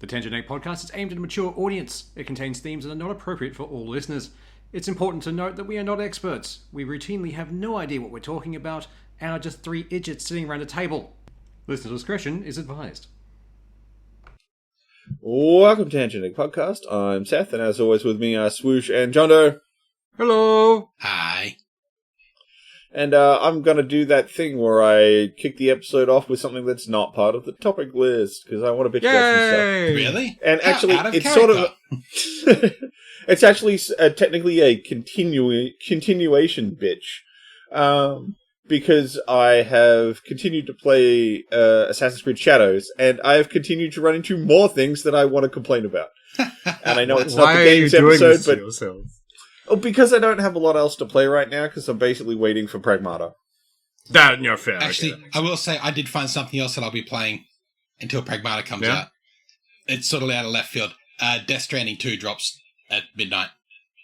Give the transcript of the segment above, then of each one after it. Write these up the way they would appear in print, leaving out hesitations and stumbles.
The Tangent 8 podcast is aimed at a mature audience. It contains themes that are not appropriate for all listeners. It's important to note that we are not experts. We routinely have no idea what we're talking about and are just three idiots sitting around a table. Listener discretion is advised. Welcome to Tangent 8 podcast. I'm Seth, and as always with me are Swoosh and Jondoe. Hello! Hi. And I'm going to do that thing where I kick the episode off with something that's not part of the topic list, because I want to bitch about some stuff. Really? And actually, it's character. sort of... it's actually technically a continuation bitch. Because I have continued to play Assassin's Creed Shadows, and I have continued to run into more things that I want to complain about. And I know it's not the game's episode, but... Oh, because I don't have a lot else to play right now, because I'm basically waiting for Pragmata. That, you're fair. Actually, I will say I did find something else that I'll be playing until Pragmata comes out. It's sort of out of left field. Death Stranding 2 drops at midnight.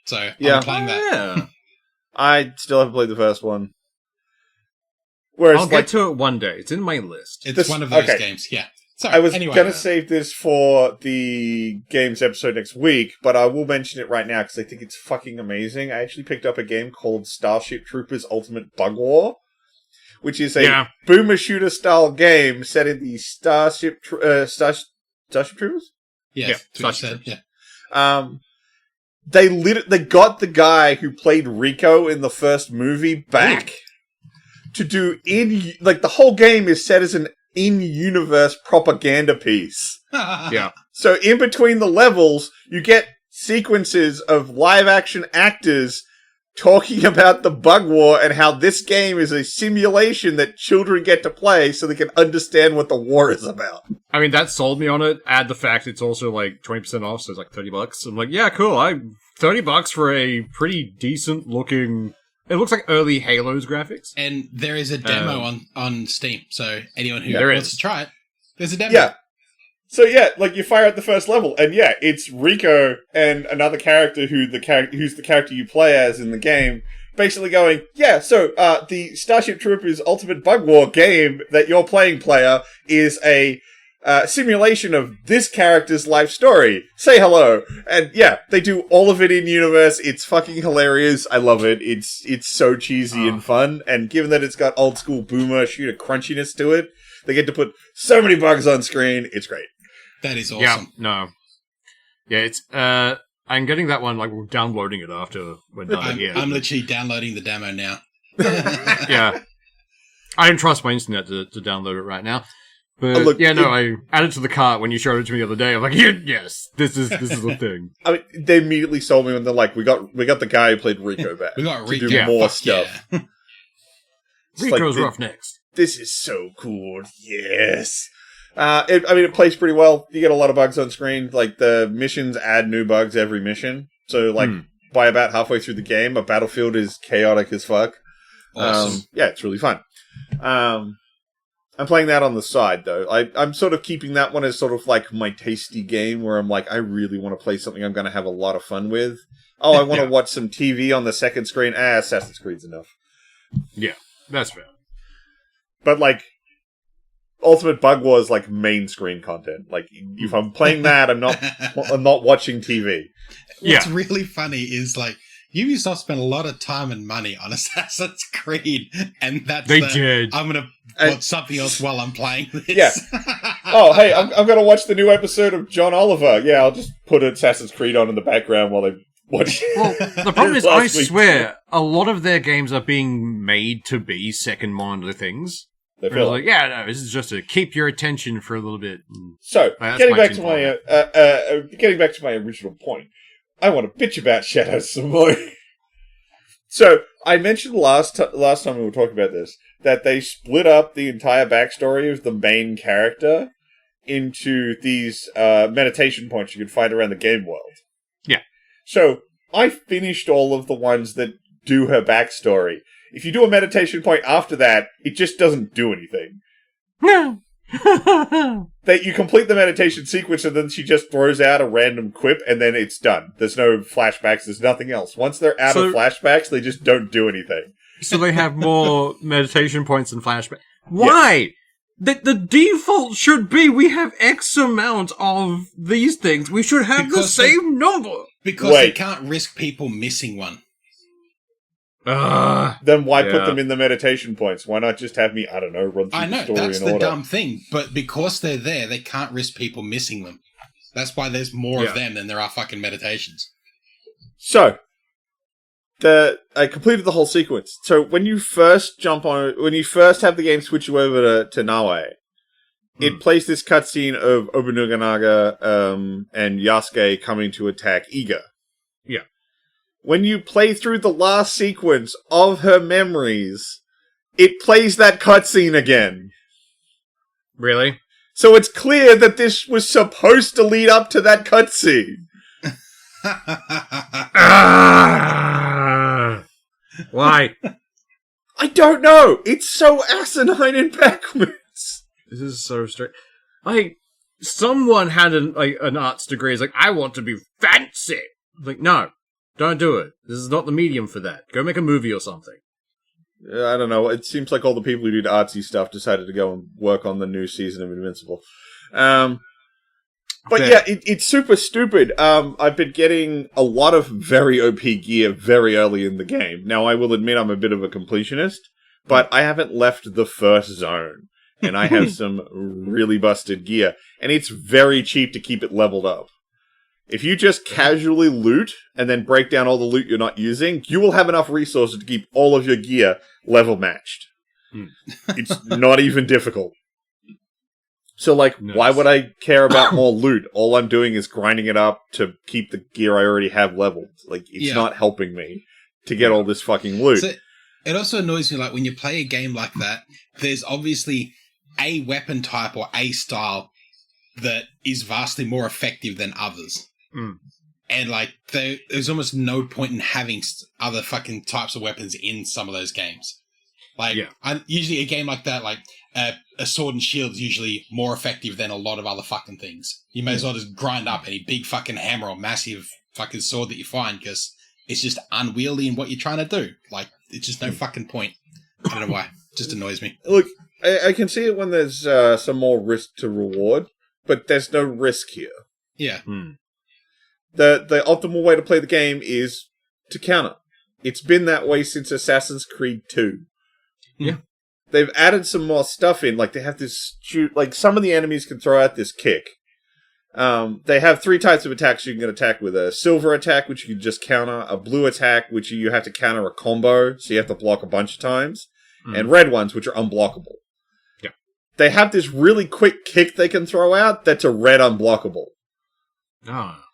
So I'm playing that. Yeah. I still haven't played the first one. Whereas, I'll get to it one day. It's in my list. It's one of those games, yeah. Sorry, I was anyway, going to save this for the games episode next week, but I will mention it right now because I think it's fucking amazing. I actually picked up a game called Starship Troopers Ultimate Bug War, which is a boomer shooter style game set in the Starship Troopers? Yes, Starship Troopers. Yeah. They got the guy who played Rico in the first movie back to do the whole game is set as an in-universe propaganda piece. Yeah. So in between the levels, you get sequences of live-action actors talking about the bug war and how this game is a simulation that children get to play so they can understand what the war is about. I mean, that sold me on it. Add the fact it's also like 20% off, so it's like $30. I'm like, yeah, cool. $30 for a pretty decent looking... It looks like early Halo's graphics. And there is a demo on Steam, so anyone who wants to try it, there's a demo. Yeah. So you fire out the first level, and it's Rico and another character who's the character you play as in the game, basically going, the Starship Troopers Ultimate Bug War game that you're playing, player, is a simulation of this character's life story. Say hello. And they do all of it in universe. It's fucking hilarious. I love it. It's so cheesy and fun. And given that it's got old school boomer shooter crunchiness to it, they get to put so many bugs on screen. It's great. That is awesome. Yeah, no. Yeah, it's, I'm getting that one, we're downloading it after we're done. I'm literally downloading the demo now. Yeah. I don't trust my internet to download it right now. But, I added to the cart when you showed it to me the other day. I'm like, yes, this is the thing. I mean, they immediately sold me when they're like, we got the guy who played Rico back. We got Rico. To do more stuff. Yeah. Rico's rough next. This is so cool. Yes. It plays pretty well. You get a lot of bugs on screen. Like, the missions add new bugs every mission. So, by about halfway through the game, a battlefield is chaotic as fuck. Awesome. It's really fun. I'm playing that on the side, though. I'm sort of keeping that one as sort of like my tasty game where I'm like, I really want to play something I'm going to have a lot of fun with. Oh, I want to watch some TV on the second screen. Assassin's Creed's enough. Yeah, that's fair. But, Ultimate Bug War is, main screen content. If I'm playing that, I'm not watching TV. What's really funny is, Ubisoft spent a lot of time and money on Assassin's Creed, and they did. I'm going to watch something else while I'm playing this. Yeah. Oh, hey, I'm going to watch the new episode of John Oliver. Yeah, I'll just put Assassin's Creed on in the background while they watch. Well, the problem is, I swear, a lot of their games are being made to be second monitor things. They feel this is just to keep your attention for a little bit. So, getting back to my original point. I want to bitch about Shadows some more. So, I mentioned last time we were talking about this, that they split up the entire backstory of the main character into these meditation points you can find around the game world. Yeah. So, I finished all of the ones that do her backstory. If you do a meditation point after that, it just doesn't do anything. No. That you complete the meditation sequence and then she just throws out a random quip and then it's done. There's no flashbacks, there's nothing else. Once they're out of flashbacks, they just don't do anything. So they have more meditation points and flashbacks. Why? the default should be we have X amount of these things. We should have the same number. Because they can't risk people missing one. Then why put them in the meditation points? Why not just have me, I don't know, run through the story in order? That's the dumb thing. But because they're there, they can't risk people missing them. That's why there's more of them than there are fucking meditations. So, I completed the whole sequence. So when you first have the game switch you over to Naue, it plays this cutscene of Obunuganaga and Yasuke coming to attack Iga. Yeah. When you play through the last sequence of her memories, it plays that cutscene again. Really? So it's clear that this was supposed to lead up to that cutscene. Why? I don't know. It's so asinine and backwards. This is so strange. Someone had an arts degree. It's like, I want to be fancy. Like, no, don't do it. This is not the medium for that. Go make a movie or something. I don't know. It seems like all the people who did artsy stuff decided to go and work on the new season of Invincible. But yeah, it's super stupid. I've been getting a lot of very OP gear very early in the game. Now, I will admit I'm a bit of a completionist, but I haven't left the first zone. And I have some really busted gear. And it's very cheap to keep it leveled up. If you just casually loot and then break down all the loot you're not using, you will have enough resources to keep all of your gear level matched. It's not even difficult. So, why would I care about more loot? All I'm doing is grinding it up to keep the gear I already have leveled. It's not helping me to get all this fucking loot. So, it also annoys me, when you play a game like that, there's obviously a weapon type or a style that is vastly more effective than others. And, there's almost no point in having other fucking types of weapons in some of those games. Usually a game like that, a sword and shield is usually more effective than a lot of other fucking things. You may as well just grind up any big fucking hammer or massive fucking sword that you find, because it's just unwieldy in what you're trying to do. It's just no fucking point. I don't know why. It just annoys me. Look, I can see it when there's some more risk to reward, but there's no risk here. Yeah. The optimal way to play the game is to counter. It's been that way since Assassin's Creed 2. Yeah. They've added some more stuff in, they have this some of the enemies can throw out this kick. They have 3 types of attacks you can attack with: a silver attack, which you can just counter; a blue attack, which you have to counter a combo, so you have to block a bunch of times; and red ones, which are unblockable. Yeah. They have this really quick kick they can throw out that's a red unblockable. Ah.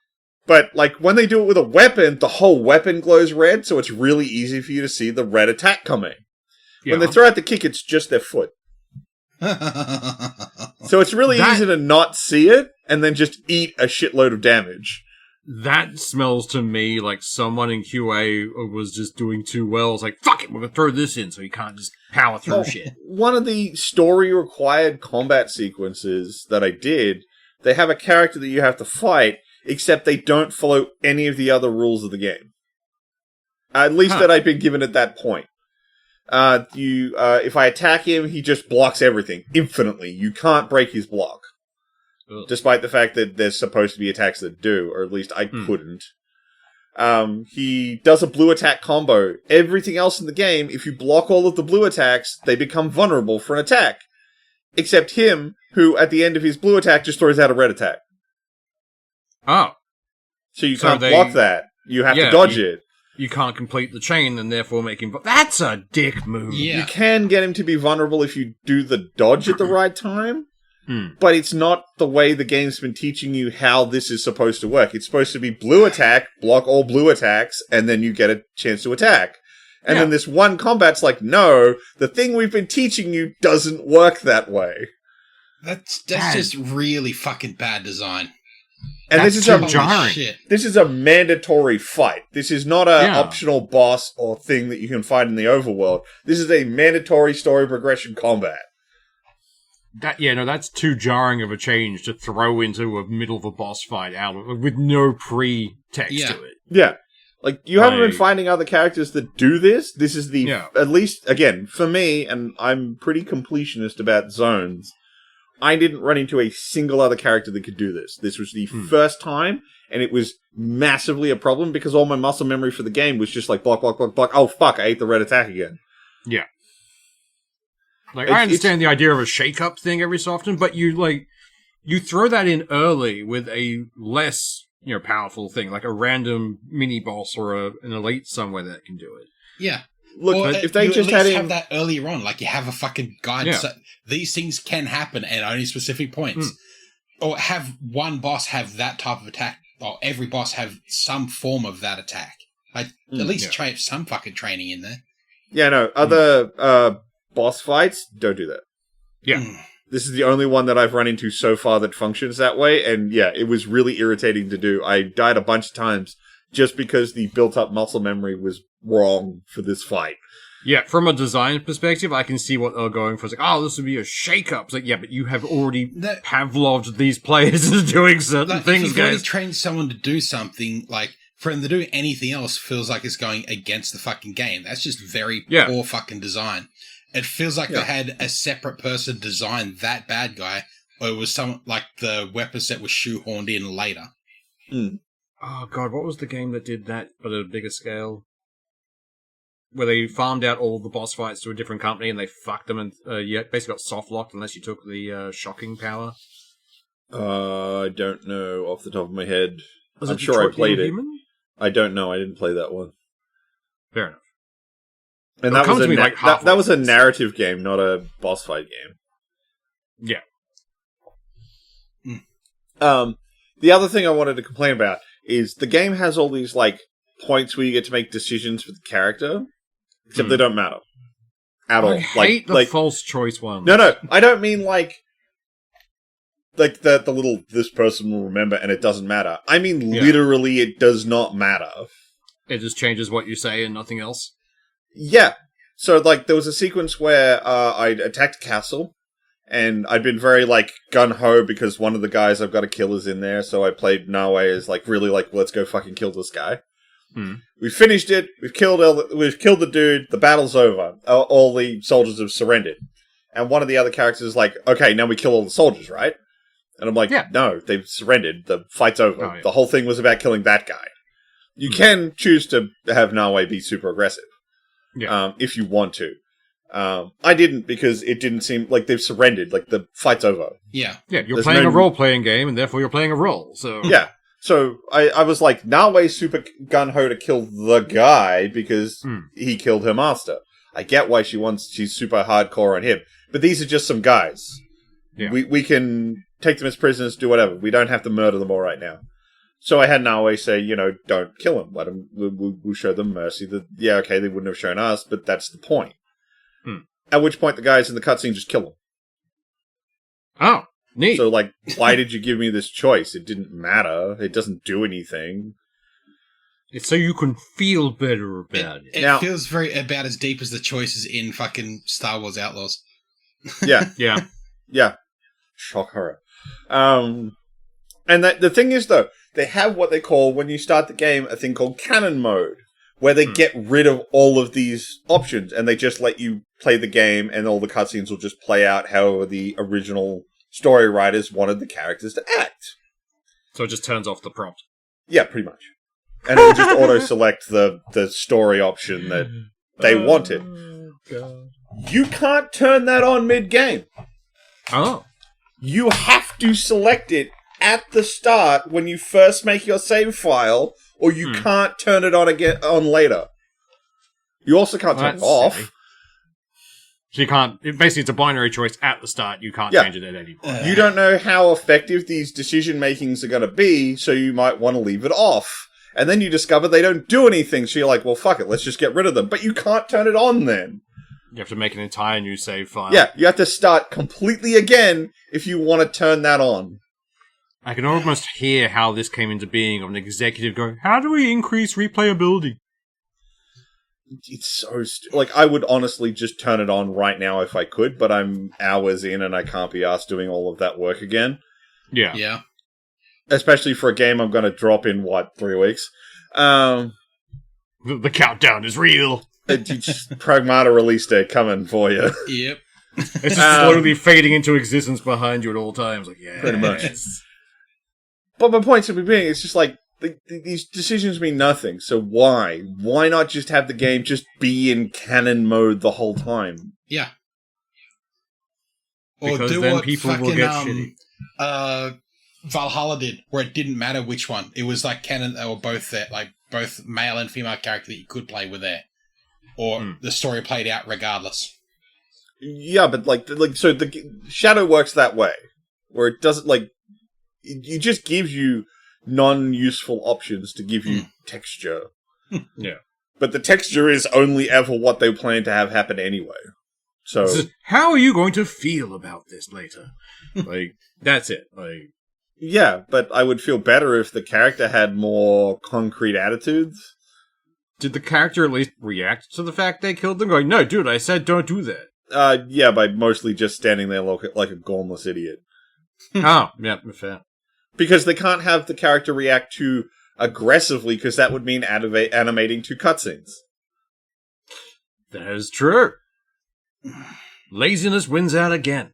But, when they do it with a weapon, the whole weapon glows red, so it's really easy for you to see the red attack coming. Yeah. When they throw out the kick, it's just their foot. So it's really easy to not see it, and then just eat a shitload of damage. That smells to me like someone in QA was just doing too well. It's like, fuck it, we're gonna throw this in so you can't just power through shit. One of the story-required combat sequences that I did, they have a character that you have to fight, except they don't follow any of the other rules of the game. At least that I've been given at that point. If I attack him, he just blocks everything infinitely. You can't break his block. Ugh. Despite the fact that there's supposed to be attacks that do, or at least I couldn't. He does a blue attack combo. Everything else in the game, if you block all of the blue attacks, they become vulnerable for an attack. Except him, who at the end of his blue attack just throws out a red attack. Oh. So you can't block that. You have to dodge it. You can't complete the chain and therefore make him... That's a dick move. Yeah. You can get him to be vulnerable if you do the dodge at the right time, but it's not the way the game's been teaching you how this is supposed to work. It's supposed to be blue attack, block all blue attacks, and then you get a chance to attack. And then this one combat's no, the thing we've been teaching you doesn't work that way. That's just really fucking bad design. And this is jarring. This is a mandatory fight. This is not an optional boss or thing that you can fight in the overworld. This is a mandatory story progression combat. That's too jarring of a change to throw into a middle of a boss fight with no pre-text to it. Yeah. Like, you haven't been Like- finding other characters that do this. This is the, Yeah. at least, again, for me, and I'm pretty completionist about zones, I didn't run into a single other character that could do this. This was the first time, and it was massively a problem because all my muscle memory for the game was just like, block, block, block, block. Oh, fuck, I ate the red attack again. Yeah. Like, It's- I understand the idea of a shake-up thing every so often, but you throw that in early with a less, powerful thing, like a random mini-boss or an elite somewhere that can do it. Yeah. Look, Or if they you just at had least him... have that earlier on, like you have a fucking guide. Yeah. So these things can happen at only specific points. Or have one boss have that type of attack, or every boss have some form of that attack. Like, at least try some fucking training in there. Yeah, no, other boss fights, don't do that. Yeah. This is the only one that I've run into so far that functions that way, and yeah, it was really irritating to do. I died a bunch of times just because the built-up muscle memory was wrong for this fight. Yeah, from a design perspective, I can see what they're going for. It's like, oh, this would be a shake-up. It's like, yeah, but you have already Pavloved these players into doing certain Like, things, if you've already guys. trained someone to do something, like, for them to do anything else feels like it's going against the fucking game. That's just very poor fucking design. It feels like they had a separate person design that bad guy, or it was someone, like, the weapon set was shoehorned in later. Oh, God, what was the game that did that, but at a bigger scale? Where they farmed out all the boss fights to a different company and they fucked them and basically got soft-locked unless you took the shocking power. I don't know off the top of my head. Was I'm it sure I Detroit played Become it. Human? I don't know. I didn't play that one. Fair enough. And It'll that come was, to me, like, halfway. that was a narrative game, not a boss fight game. Yeah. The other thing I wanted to complain about is the game has all these, like, points where you get to make decisions for the character, except they don't matter. At all. I hate the like, false choice one. No, I don't mean, like the little, this person will remember and it doesn't matter. I mean, literally, it does not matter. It just changes what you say and nothing else. Yeah. So, like, there was a sequence where I'd attacked a castle, and I'd been very, like, gun-ho because one of the guys I've got to kill is in there, so I played Nawe as, like, really, like, let's go fucking kill this guy. We finished it, we've killed the dude, the battle's over, all the soldiers have surrendered. And one of the other characters is like, okay, now we kill all the soldiers, right? And I'm like, no, they've surrendered, the fight's over. Oh, yeah. The whole thing was about killing that guy. You can choose to have Nawe be super aggressive. If you want to. I didn't because it didn't seem like they've surrendered. Like, the fight's over. Yeah. Yeah, you're There's playing no- a role-playing game, and therefore you're playing a role, so... Yeah. So I was like, Nawe's super gun-ho to kill the guy because he killed her master. I get why she's super hardcore on him. But these are just some guys. Yeah. We can take them as prisoners, do whatever. We don't have to murder them all right now. So I had Nawe say, don't kill him. Let him. We'll show them mercy. They wouldn't have shown us, but that's the point. At which point the guys in the cutscene just kill him. Oh, neat. So, like, why did you give me this choice? It didn't matter. It doesn't do anything. It's so you can feel better about it. It Now- feels very about as deep as the choices in fucking Star Wars Outlaws. Yeah. Yeah. Yeah. Shock horror. And the thing is, though, they have what they call, when you start the game, a thing called canon mode, where they get rid of all of these options, and they just let you play the game, and all the cutscenes will just play out however the original story writers wanted the characters to act. So it just turns off the prompt. Yeah, pretty much. And it will just auto-select the story option that they wanted. God. You can't turn that on mid-game. Oh. You have to select it at the start when you first make your save file, or you can't turn it on later. You also can't turn it That's off. silly. So you can't... Basically, it's a binary choice at the start. You can't change it at any point. You don't know how effective these decision-makings are going to be, so you might want to leave it off. And then you discover they don't do anything, so you're like, well, fuck it, let's just get rid of them. But you can't turn it on then. You have to make an entire new save file. Yeah, you have to start completely again if you want to turn that on. I can almost hear how this came into being of an executive going, how do we increase replayability? It's so like, I would honestly just turn it on right now if I could, but I'm hours in and I can't be asked doing all of that work again. Yeah. Yeah. Especially for a game I'm going to drop in, 3 weeks? The countdown is real. Pragmata release date coming for you. Yep. It's just slowly fading into existence behind you at all times. Like, yeah, Pretty much. But my point simply being, it's just like, these decisions mean nothing. So why? Why not just have the game just be in canon mode the whole time? Yeah. Because or do then what people fucking, will get shitty. Valhalla did, where it didn't matter which one. It was like canon, they were both there, like both male and female character that you could play were there. Or the story played out regardless. Yeah, but so the Shadow works that way, where it doesn't it just gives you non-useful options to give you texture. Yeah. But the texture is only ever what they plan to have happen anyway. So how are you going to feel about this later? Like, that's it. Like, yeah, but I would feel better if the character had more concrete attitudes. did the character at least react to the fact they killed them? Going, no, dude, I said don't do that. Yeah, by mostly just standing there like a gormless idiot. Oh, yeah, fair. Because they can't have the character react too aggressively, because that would mean animating two cutscenes. That is true. Laziness wins out again.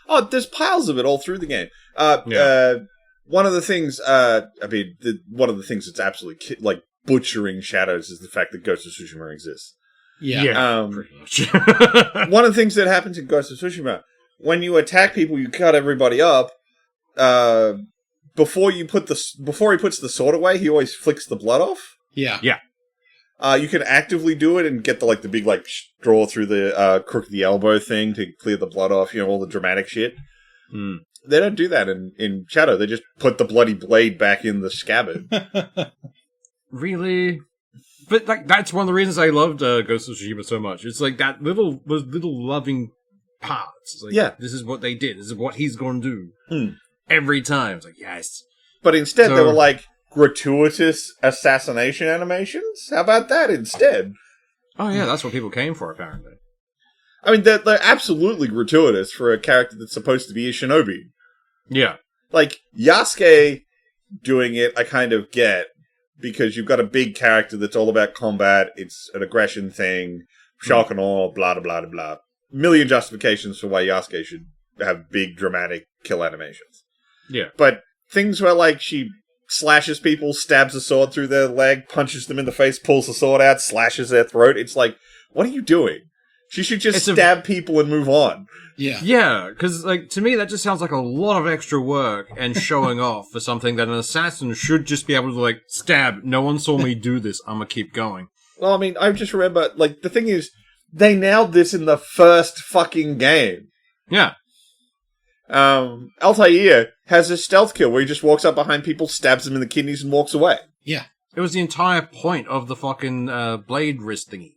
Oh, there's piles of it all through the game. One of the things, one of the things that's absolutely butchering Shadows is the fact that Ghost of Tsushima exists. Yeah. Pretty much. One of the things that happens in Ghost of Tsushima, when you attack people, you cut everybody up. Before he puts the sword away, he always flicks the blood off. Yeah. Yeah. You can actively do it and get the big draw through the crook of the elbow thing to clear the blood off. All the dramatic shit. They don't do that in Shadow. They just put the bloody blade back in the scabbard. Really? But that's one of the reasons I loved Ghost of Tsushima so much. It's like that little loving parts. It's like, yeah, this is what they did. This is what he's going to do every time. It's like, yes. But instead, they were gratuitous assassination animations. How about that instead? Oh yeah, that's what people came for, apparently. I mean, they're absolutely gratuitous for a character that's supposed to be a shinobi. Yeah. Yasuke doing it, I kind of get. Because you've got a big character that's all about combat, it's an aggression thing, shock and awe, blah, blah, blah, blah. Million justifications for why Yasuke should have big, dramatic kill animations. Yeah. But things where, she slashes people, stabs a sword through their leg, punches them in the face, pulls the sword out, slashes their throat, it's like, what are you doing? She should just stab people and move on. Yeah. Yeah, because, to me, that just sounds like a lot of extra work and showing off for something that an assassin should just be able to, stab. No one saw me do this. I'm gonna keep going. Well, I mean, I just remember, the thing is, they nailed this in the first fucking game. Yeah. Altair has a stealth kill where he just walks up behind people, stabs them in the kidneys, and walks away. Yeah. It was the entire point of the fucking blade wrist thingy.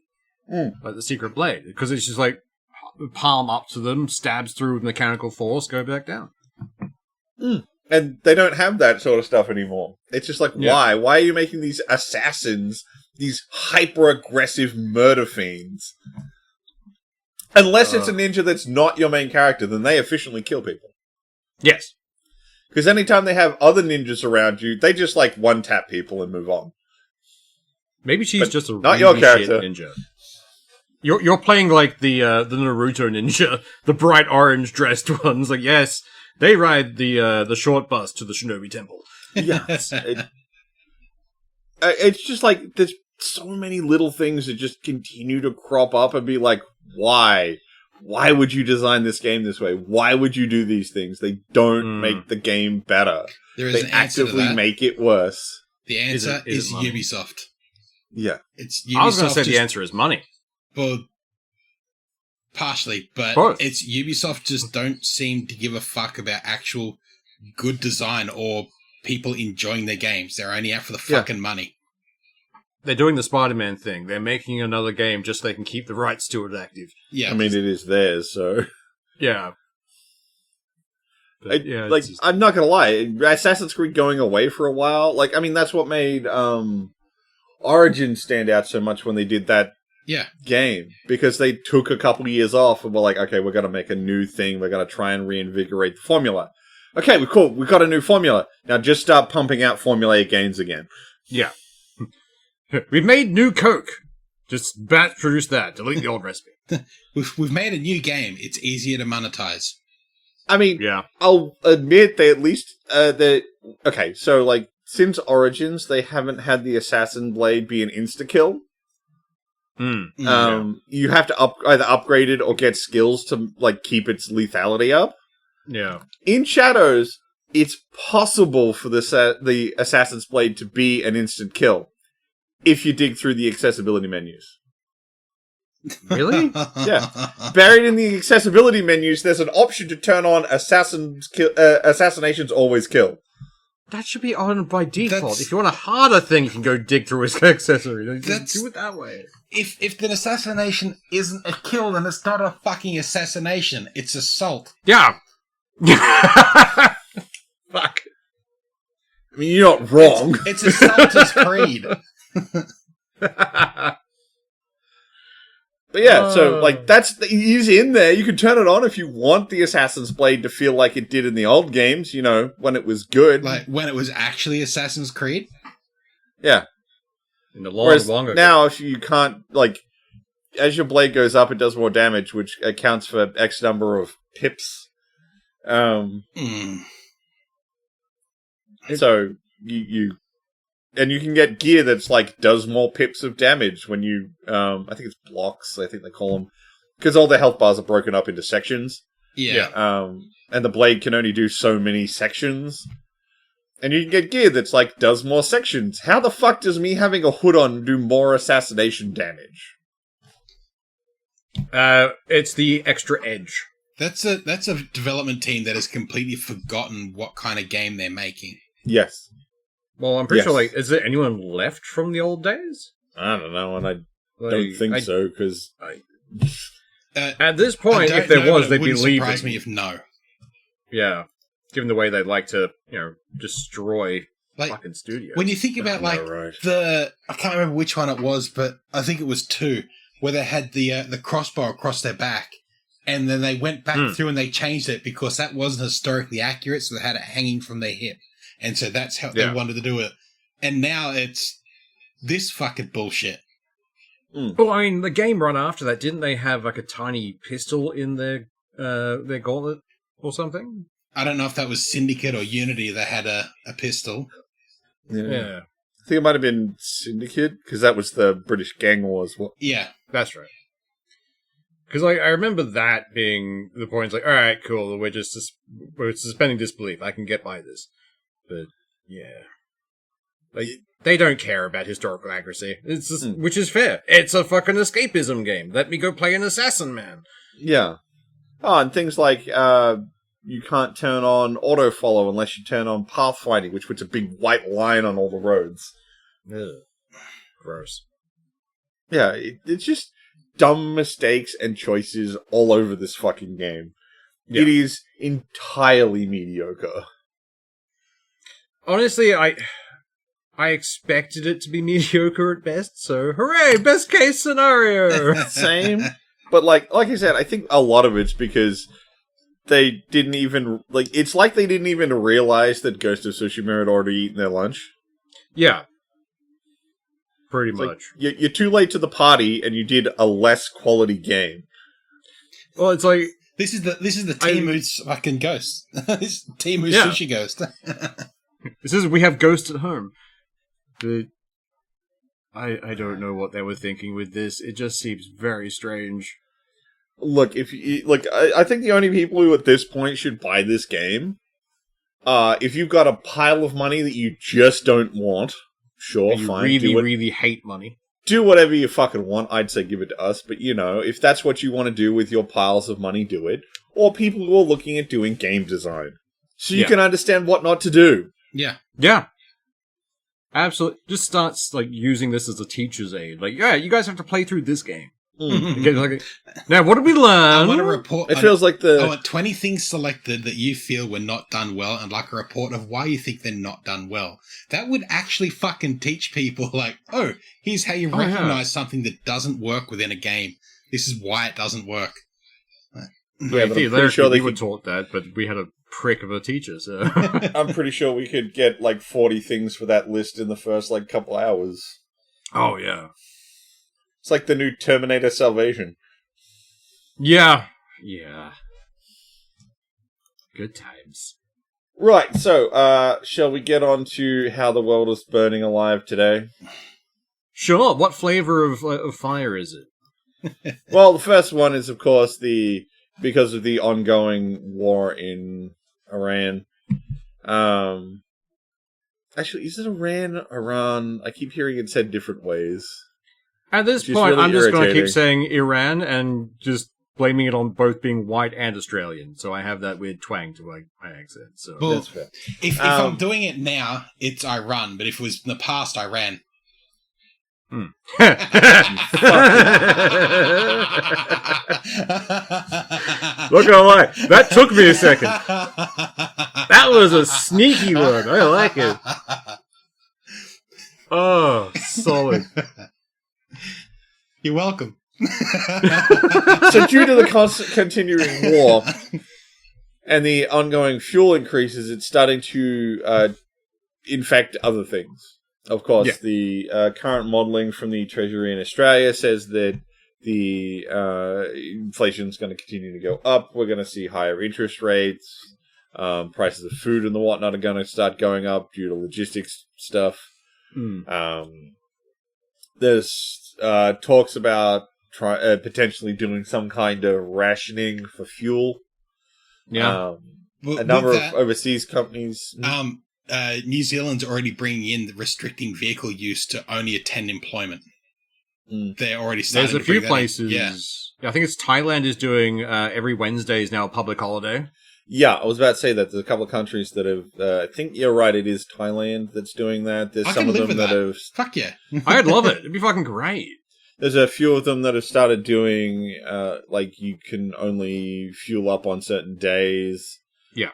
The secret blade. Because it's just palm up to them, stabs through with mechanical force, go back down. And they don't have that sort of stuff anymore. It's just why? Why are you making these assassins these hyper-aggressive murder fiends? Unless it's a ninja that's not your main character, then they efficiently kill people. Yes. Because anytime they have other ninjas around you, they just one-tap people and move on. Maybe she's just a not really your character. shit ninja. You're playing the Naruto ninja, the bright orange dressed ones. Yes, they ride the short bus to the Shinobi Temple. Yes. It's just there's so many little things that just continue to crop up and be why? Why would you design this game this way? Why would you do these things? They don't make the game better. They actively make it worse. The answer is Ubisoft. Yeah. It's Ubisoft. I was going to say the answer is money. Well, partially, but Both. It's Ubisoft just don't seem to give a fuck about actual good design or people enjoying their games. They're only out for the fucking money. They're doing the Spider-Man thing. They're making another game just so they can keep the rights to it active. Yeah. I mean, it is theirs, so... Yeah. But, I'm not gonna lie, Assassin's Creed going away for a while, that's what made Origin stand out so much when they did that game. Because they took a couple of years off and were okay, we're gonna make a new thing, we're gonna try and reinvigorate the formula. Okay, cool, we've got a new formula. Now just start pumping out formulaic games again. Yeah. We've made new Coke. Just batch produce that. Delete the old recipe. We've made a new game. It's easier to monetize. I mean, Yeah. I'll admit they at least okay. So like since Origins, they haven't had the Assassin Blade be an insta kill. You have to either upgrade it or get skills to like keep its lethality up. Yeah. In Shadows, it's possible for the Assassin's Blade to be an instant kill if you dig through the accessibility menus. Really? Yeah. Buried in the accessibility menus, there's an option to turn on assassinations always kill. That should be on by default. That's- If you want a harder thing, you can go dig through his accessory. That's- Do it that way. If the assassination isn't a kill, then it's not a fucking assassination. It's assault. Yeah. Fuck. I mean, you're not wrong. It's Assaulter's Creed. But yeah, so like he's in there. You can turn it on if you want the Assassin's Blade to feel like it did in the old games, you know, when it was good. Like when it was actually Assassin's Creed. Yeah. In the Whereas long ago. now, if you can't, like, as your blade goes up, it does more damage, which accounts for X number of pips. So and you can get gear that's like does more pips of damage when you I think it's blocks, I think they call them, because all the health bars are broken up into sections. Yeah. And the blade can only do so many sections. And you can get gear that's like does more sections. How the fuck does me having a hood on do more assassination damage? It's the extra edge. That's a development team that has completely forgotten what kind of game they're making. Yes. Well, I'm pretty Yes. sure, like, is there anyone left from the old days? I don't know, and I Like, don't think so, because... At this I point, don't if there know, was, but it they'd be wouldn't leaving. surprise me if no. Yeah. Given the way they'd like to, destroy Like, fucking studios. when you think about, like, right. I can't remember which one it was, but I think it was 2, where they had the crossbow across their back, and then they went back through and they changed it because that wasn't historically accurate, so they had it hanging from their hip. And so that's how they wanted to do it. And now it's this fucking bullshit. Well, I mean, the game run after that, didn't they have, like, a tiny pistol in their gauntlet or something? I don't know if that was Syndicate or Unity that had a pistol. Yeah. I think it might have been Syndicate, because that was the British Gang Wars. Yeah. That's right. Because, like, I remember that being the point. It's like, all right, cool, we're suspending disbelief. I can get by this. But, yeah. Like, they don't care about historical accuracy. It's just, which is fair. It's a fucking escapism game. Let me go play an assassin, man. Yeah. Oh, and things like, you can't turn on auto-follow unless you turn on pathfinding, which puts a big white line on all the roads. Ugh. Gross. Yeah, it's just dumb mistakes and choices all over this fucking game. Yeah. It is entirely mediocre. Honestly, I expected it to be mediocre at best, so hooray, best case scenario! Same. But like I said, I think a lot of it's because they didn't even, like, it's like they didn't even realize that Ghost of Tsushima had already eaten their lunch. Yeah. Pretty It's much. like, you're too late to the party, and you did a less quality game. Well, it's like... This is the Timu's fucking ghost. This is Timu's Yeah. sushi ghost. This is, we have ghosts at home. But I don't know what they were thinking with this. It just seems very strange. Look, I think the only people who at this point should buy this game, if you've got a pile of money that you just don't want, sure, You fine, really hate money. do whatever you fucking want. I'd say give it to us, but if that's what you want to do with your piles of money, do it. Or people who are looking at doing game design, so you can understand what not to do. Yeah. Yeah. Absolutely. Just starts, like, using this as a teacher's aid. Like, yeah, you guys have to play through this game. Okay, like, now, what did we learn? I want a report. It feels like I want 20 things selected that you feel were not done well, and like a report of why you think they're not done well. That would actually fucking teach people, like, oh, here's how you recognize something that doesn't work within a game. This is why it doesn't work. Yeah, but I'm pretty Theoretically, sure we they were could, taught that, but we had a prick of a teacher, so... I'm pretty sure we could get like 40 things for that list in the first like couple hours. Oh, yeah. It's like the new Terminator Salvation. Yeah. Yeah. Good times. Right, so, shall we get on to how the world is burning alive today? Sure. What flavor of fire is it? Well, the first one is, of course, because of the ongoing war in Iran. Actually, is it Iran? I keep hearing it said different ways. At this Which is point, really I'm just going to keep irritating. saying Iran and just blaming it on both being white and Australian. So I have that weird twang to my accent. So Well, That's fair. if I'm doing it now, it's Iran. But if it was in the past, Iran. Look away. That took me a second. That was a sneaky one. I like it. Oh, solid. You're welcome. So due to the continuing war and the ongoing fuel increases, it's starting to infect other things. Of course, Yeah. the current modelling from the Treasury in Australia says that the inflation is going to continue to go up. We're going to see higher interest rates. Prices of food and the whatnot are going to start going up due to logistics stuff. There's talks about potentially doing some kind of rationing for fuel. Yeah. Well, A number with of that, overseas companies. New Zealand's already bringing in restricting vehicle use to only attend employment. They're already starting There's a to bring few that in. places. Yeah. I think it's Thailand is doing every Wednesday is now a public holiday. Yeah, I was about to say that there's a couple of countries that have. I think you're right. It is Thailand that's doing that. There's I some can of live them with that that. have. Fuck yeah. I'd love it. It'd be fucking great. There's a few of them that have started doing. Like you can only fuel up on certain days. Yeah.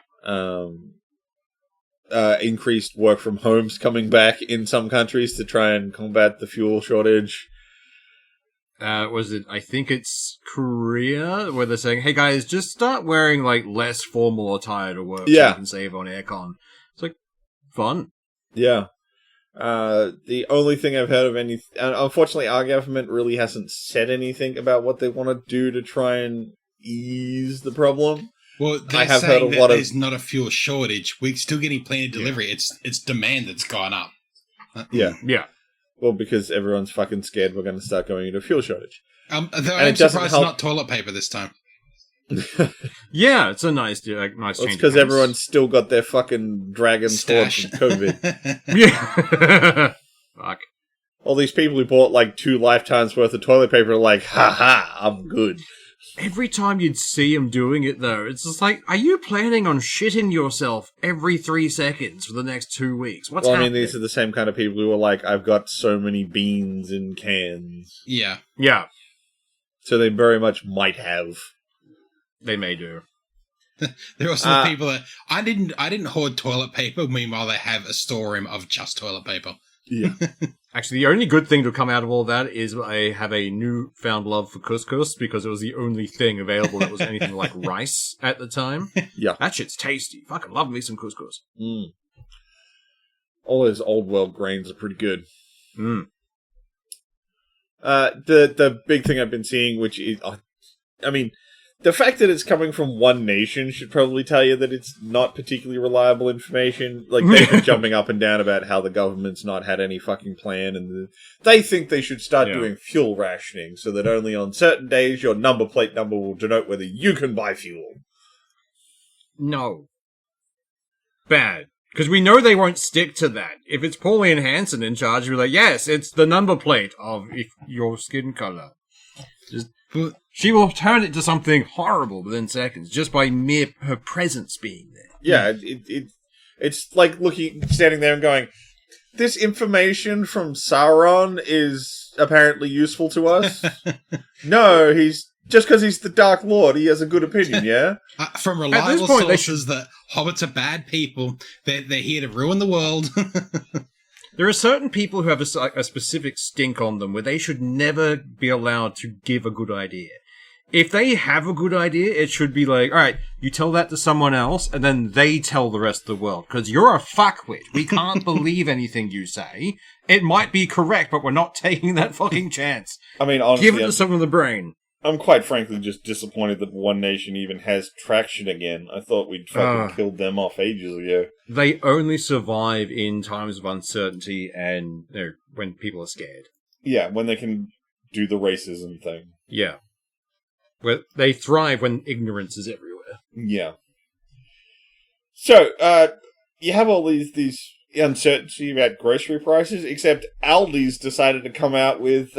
Increased work from homes coming back in some countries to try and combat the fuel shortage. Was it? I think it's Korea where they're saying, "Hey guys, just start wearing like less formal attire to work, so Yeah. you can save on aircon." It's like fun. Yeah. The only thing I've heard of unfortunately, our government really hasn't said anything about what they want to do to try and ease the problem. Well, they're I have heard saying a that lot of- there's not a fuel shortage. We're still getting plenty of delivery. It's demand that's gone up. Yeah. Yeah. Well, because everyone's fucking scared we're going to start going into a fuel shortage. Though And I'm it doesn't surprised it's help- not toilet paper this time. Yeah, it's a nice Well, change. it's because everyone's still got their fucking dragon's sword Stash. from COVID. Yeah. Fuck. All these people who bought like 2 lifetimes worth of toilet paper are like, ha, I'm good. Every time you'd see him doing it, though, it's just like, are you planning on shitting yourself every 3 seconds for the next 2 weeks? What's Well, I happening? mean, these are the same kind of people who are like, I've got so many beans in cans. Yeah. Yeah, So they very much might have. they may do. There are some people that I didn't hoard toilet paper. Meanwhile, they have a storeroom of just toilet paper. Yeah. Actually, the only good thing to come out of all that is I have a newfound love for couscous because it was the only thing available that was anything like rice at the time. Yeah. That shit's tasty. Fucking love me some couscous. All those old world grains are pretty good. Mm. The big thing I've been seeing, which is, I mean, the fact that it's coming from one nation should probably tell you that it's not particularly reliable information. Like, they've been jumping up and down about how the government's not had any fucking plan, and they think they should start doing fuel rationing so that only on certain days your number plate number will denote whether you can buy fuel. No. Bad. Because we know they won't stick to that. If it's Pauline Hanson in charge, we'll be like, yes, it's the number plate of your skin color. She will turn it to something horrible within seconds, just by her presence being there. Yeah, it's like standing there and going, this information from Sauron is apparently useful to us. No, just because he's the Dark Lord, he has a good opinion, yeah? From reliable point, sources that hobbits are bad people. They're here to ruin the world. There are certain people who have a specific stink on them where they should never be allowed to give a good idea. if they have a good idea, it should be like, all right, you tell that to someone else, and then they tell the rest of the world. Because you're a fuckwit. We can't believe anything you say. It might be correct, but we're not taking that fucking chance. I mean, honestly, Give it to someone with a brain. I'm quite frankly just disappointed that One Nation even has traction again. I thought we'd fucking killed them off ages ago. They only survive in times of uncertainty and when people are scared. Yeah, when they can do the racism thing. Yeah. Where they thrive when ignorance is everywhere. Yeah. So, you have all these uncertainty about grocery prices, except Aldi's decided to come out with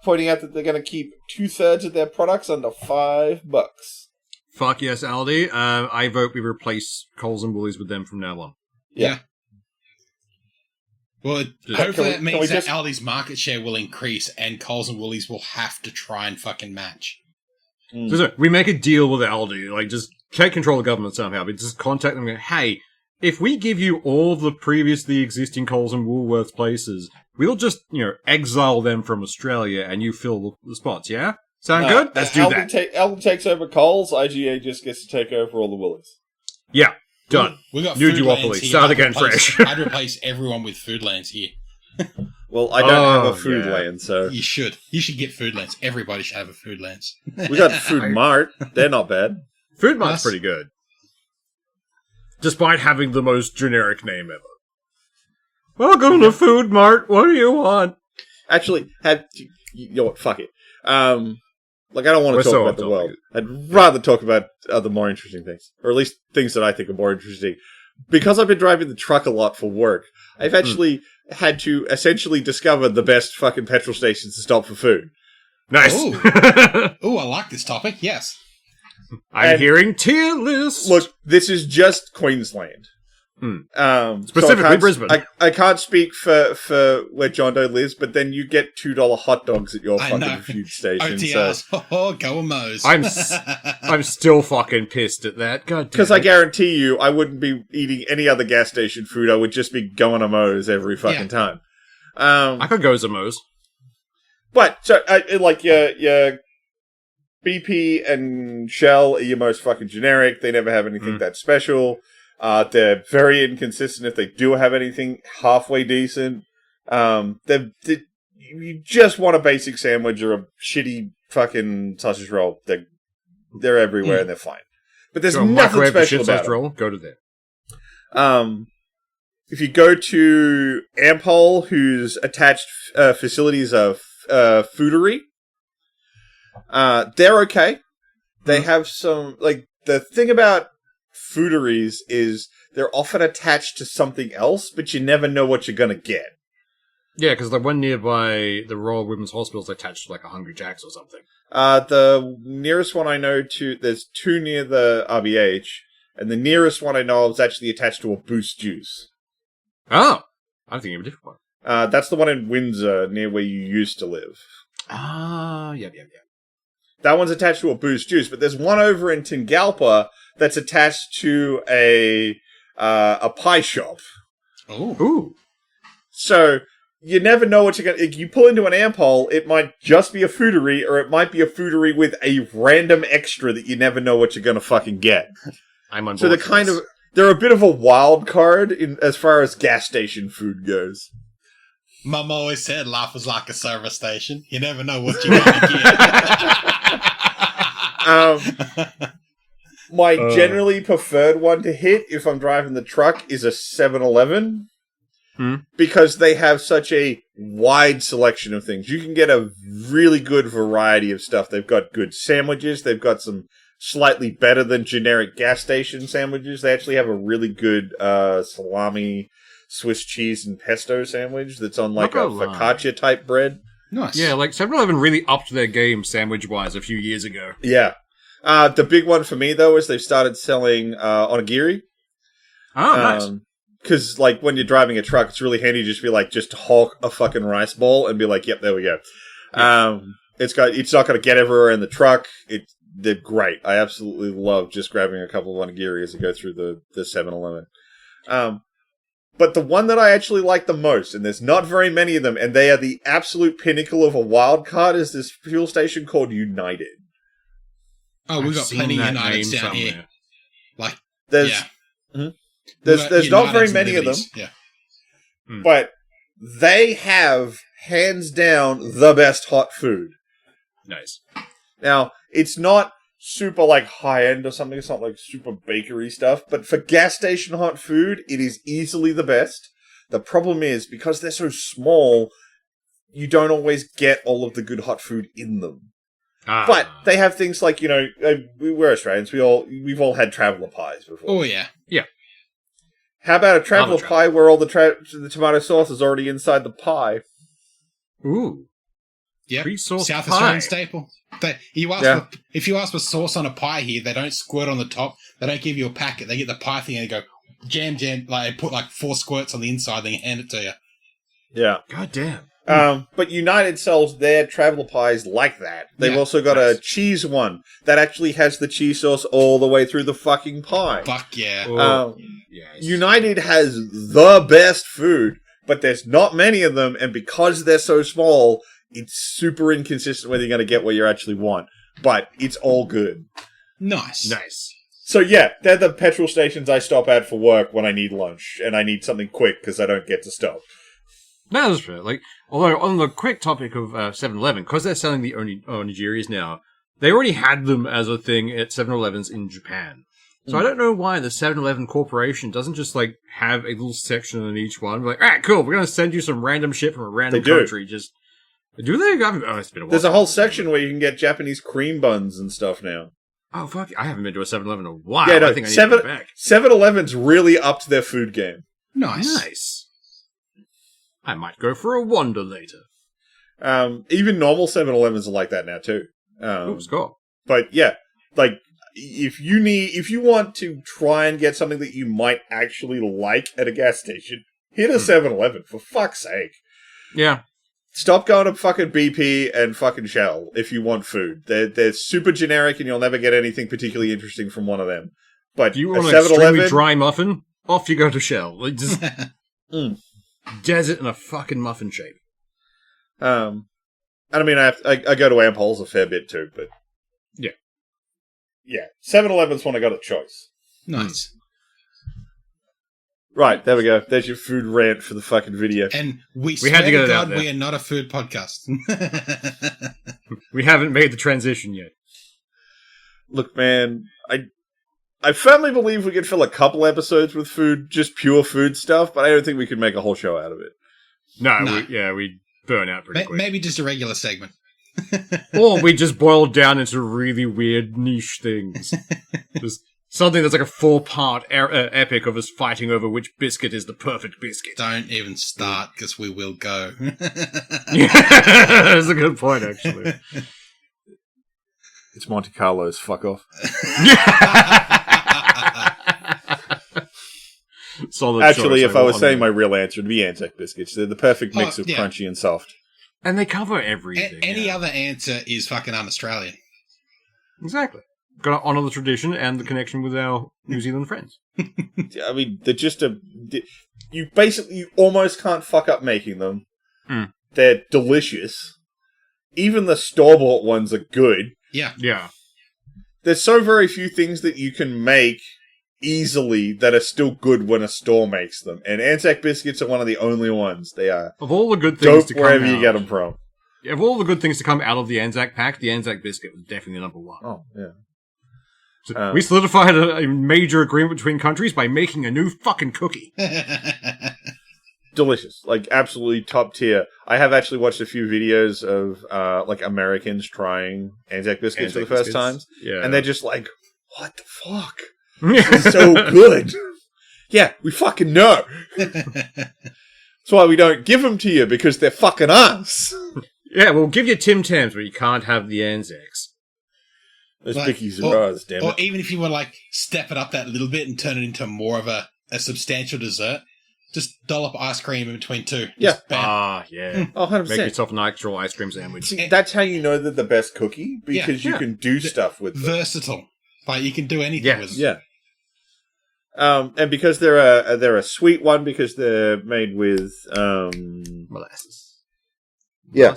pointing out that they're going to keep 2/3 of their products under $5. Fuck yes, Aldi. I vote we replace Coles and Woolies with them from now on. Yeah. Well, hopefully that means that just... Aldi's market share will increase and Coles and Woolies will have to try and fucking match. So we make a deal with Aldi, like just take control of government somehow, but just contact them and go, hey, if we give you all the previously existing Coles and Woolworths places, we'll just, exile them from Australia and you fill the spots, yeah? Sound good? Let's do that. Aldi takes over Coles, IGA just gets to take over all the Woolies. Yeah, done. We got New Foodlands duopoly. here. Start again fresh. I'd replace everyone with Foodlands here. Well, I don't have a Foodland, so... You should. You should get Foodlands. Everybody should have a Foodlands. We got Food Mart. They're not bad. Food Mart's pretty good. Despite having the most generic name ever. Welcome to Food Mart. What do you want? Actually, you know what? Fuck it. I don't want to talk about the world. I'd rather talk about other more interesting things. Or at least things that I think are more interesting. Because I've been driving the truck a lot for work, I've actually had to essentially discover the best fucking petrol stations to stop for food. Nice. Ooh, I like this topic. Yes. I'm hearing tier lists. Look, this is just Queensland. Specifically Brisbane. I can't speak for where Jondoe lives, but then you get $2 hot dogs at your fucking food station. OTRs. So. Go a Moe's. I'm still fucking pissed at that. God damn. Because I guarantee you, I wouldn't be eating any other gas station food. I would just be going to Moe's every fucking time. I could go to Moe's. But, so, your BP and Shell are your most fucking generic. They never have anything that special. They're very inconsistent if they do have anything halfway decent. You just want a basic sandwich or a shitty fucking sausage roll. They're everywhere and they're fine. But there's nothing special about roll, go to there. If you go to Ampol, whose attached facilities are Foodery, they're okay. They have some, the thing about Fooderies is they're often attached to something else, but you never know what you're going to get. Yeah, because the one nearby the Royal Women's Hospital is attached to a Hungry Jack's or something. The nearest one I know there's two near the RBH, and the nearest one I know of is actually attached to a Boost Juice. Oh! I'm thinking of a different one. That's the one in Windsor, near where you used to live. Ah, yeah. That one's attached to a Boost Juice, but there's one over in Tingalpa that's attached to a pie shop. Oh. Ooh. So, you never know what you're going to... If you pull into an Ampol, it might just be a Foodery, or it might be a Foodery with a random extra that you never know what you're going to fucking get. I'm on board. So they're a bit of a wild card as far as gas station food goes. Mum always said life was like a service station. You never know what you're going to get. My generally preferred one to hit if I'm driving the truck is a 7-Eleven. Because they have such a wide selection of things. You can get a really good variety of stuff. They've got good sandwiches. They've got some slightly better than generic gas station sandwiches. They actually have a really good salami, Swiss cheese, and pesto sandwich that's on a focaccia type bread. Nice. Yeah, 7-Eleven really upped their game sandwich-wise a few years ago. Yeah. The big one for me, though, is they've started selling onigiri. Oh, nice. Because, when you're driving a truck, it's really handy to just be just hawk a fucking rice ball and be yep, there we go. Yeah. It's not going to get everywhere in the truck. They're great. I absolutely love just grabbing a couple of onigiri as I go through the 7-Eleven. But the one that I actually like the most, and there's not very many of them, and they are the absolute pinnacle of a wild card, is this fuel station called United. Oh, we've got seen plenty that United name down here. somewhere. Like, There's yeah. Mhm. We've got there's not very Uniteds and many of them, Liberties. Yeah. but they have hands down the best hot food. Nice. Now, it's not super like high end or something. It's not like super bakery stuff, but for gas station hot food, it is easily the best. The problem is because they're so small, you don't always get all of the good hot food in them. But they have things like, we're Australians. We've all had traveller pies before. Oh, yeah. How about a traveller traveller. pie where all the tomato sauce is already inside the pie? Ooh. Yep. Pre-sauce South pie. Australian staple. Yeah. If you ask for sauce on a pie here, they don't squirt on the top. They don't give you a packet. They get the pie thing and they go jam, like they put like 4 squirts on the inside, then hand it to you. Yeah. God damn. But United sells their traveller pies like that. They've Yeah, also got nice. a cheese one that actually has the cheese sauce all the way through the fucking pie. Fuck yeah. Oh, Um, yes. United has the best food, but there's not many of them, and because they're so small, it's super inconsistent whether you're going to get what you actually want. But it's all good. Nice. Nice. So yeah, they're the petrol stations I stop at for work when I need lunch, and I need something quick because I don't get to stop. No, that's fair. Like, although on the quick topic of 7-Eleven, because they're selling the onigiris now, they already had them as a thing at 7-Elevens in Japan. So I don't know why the 7-Eleven Corporation doesn't just, like, have a little section on each one. Like, alright, cool, we're going to send you some random shit from a random They do. country. Just, do they? Oh, it's been a while. There's a whole section where you can get Japanese cream buns and stuff now. Oh, fuck, I haven't been to a 7-Eleven in a while. Yeah, no, I think I need to go back. 7-Eleven's really upped their food game. Nice. Nice. I might go for a wander later. Even normal 7-Elevens are like that now too. Oops, go. But yeah, like if you want to try and get something that you might actually like at a gas station, hit a 7-Eleven for fuck's sake. Yeah. Stop going to fucking BP and fucking Shell if you want food. They're super generic and you'll never get anything particularly interesting from one of them. But Do you a want an extremely 7-Eleven, dry muffin? Off you go to Shell. Like, just desert in a fucking muffin shape. and I mean, I go to Ampol's a fair bit too, but yeah, 7-Eleven's one I got a choice. Nice. Right, there we go. There's your food rant for the fucking video. And we had swear to get to it out God there. we are not a food podcast. We haven't made the transition yet. Look, man, I firmly believe we could fill a couple episodes with food, just pure food stuff, but I don't think we could make a whole show out of it. No. We'd burn out pretty quick. Maybe just a regular segment. Or we just boil down into really weird niche things. Just something that's like a 4-part epic of us fighting over which biscuit is the perfect biscuit. Don't even start, because we will go. Yeah, that's a good point, actually. It's Monte Carlo's, fuck off. Solid Actually, choice, if I was want saying it. my real answer, it'd be Anzac biscuits. They're the perfect mix of yeah. crunchy and soft. And they cover everything. Any yeah. other answer is fucking un-Australian. Exactly. Got to honour the tradition and the connection with our New Zealand friends. I mean, they're just you almost can't fuck up making them. Mm. They're delicious. Even the store-bought ones are good. Yeah. Yeah. There's so very few things that you can make easily that are still good when a store makes them. And Anzac biscuits are one of the only ones. They are Of all the good things dope to come wherever out, you get them from. Of all the good things to come out of the Anzac pack, the Anzac biscuit was definitely number one. Oh, yeah. So we solidified a major agreement between countries by making a new fucking cookie. Delicious. Like, absolutely top tier. I have actually watched a few videos of, like, Americans trying Anzac biscuits for the first times. Yeah. And they're just like, what the fuck? This is so good. Yeah, we fucking know. That's why we don't give them to you, because they're fucking us. Yeah, we'll give you Tim Tams, but you can't have the Anzacs. Those Like, pickies are ours, damn Or it. even if you were like, step it up that little bit and turn it into more of a substantial dessert, just dollop ice cream in between two. Yeah. Just bam. Ah, yeah. Oh, 100%. Make yourself an actual ice cream sandwich. See, that's how you know they're the best cookie, because you Yeah. can do stuff with them. Versatile. Like, you can do anything Yes. with it. Yeah. And because they're a sweet one, because they're made with Molasses. Yeah.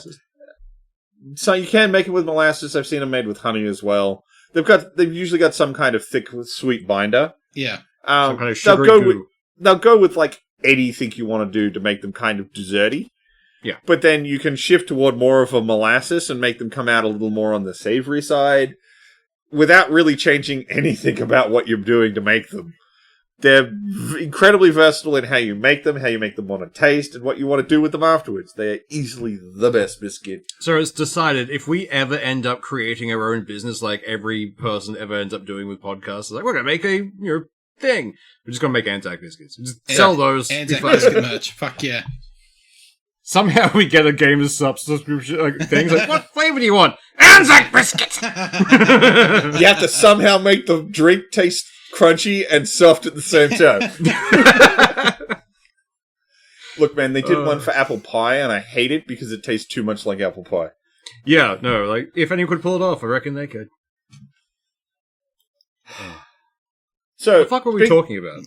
So you can make it with molasses. I've seen them made with honey as well. They've usually got some kind of thick, sweet binder. Yeah. Some kind of sugary goo. They'll go with like anything you want to do to make them kind of desserty. Yeah. But then you can shift toward more of a molasses and make them come out a little more on the savory side without really changing anything about what you're doing to make them. They're incredibly versatile in how you make them want to taste, and what you want to do with them afterwards. They're easily the best biscuit. So it's decided if we ever end up creating our own business, like every person ever ends up doing with podcasts, it's like we're gonna make a thing. We're just gonna make Anzac biscuits. Just sell those. Anzac biscuit merch. Fuck yeah. Somehow we get a gamer's subscription things like, what flavor do you want? Anzac biscuits. You have to somehow make the drink taste crunchy and soft at the same time. Look, man, they did one for apple pie, and I hate it because it tastes too much like apple pie. Yeah, no, like, if anyone could pull it off, I reckon they could. So, The fuck were we talking about?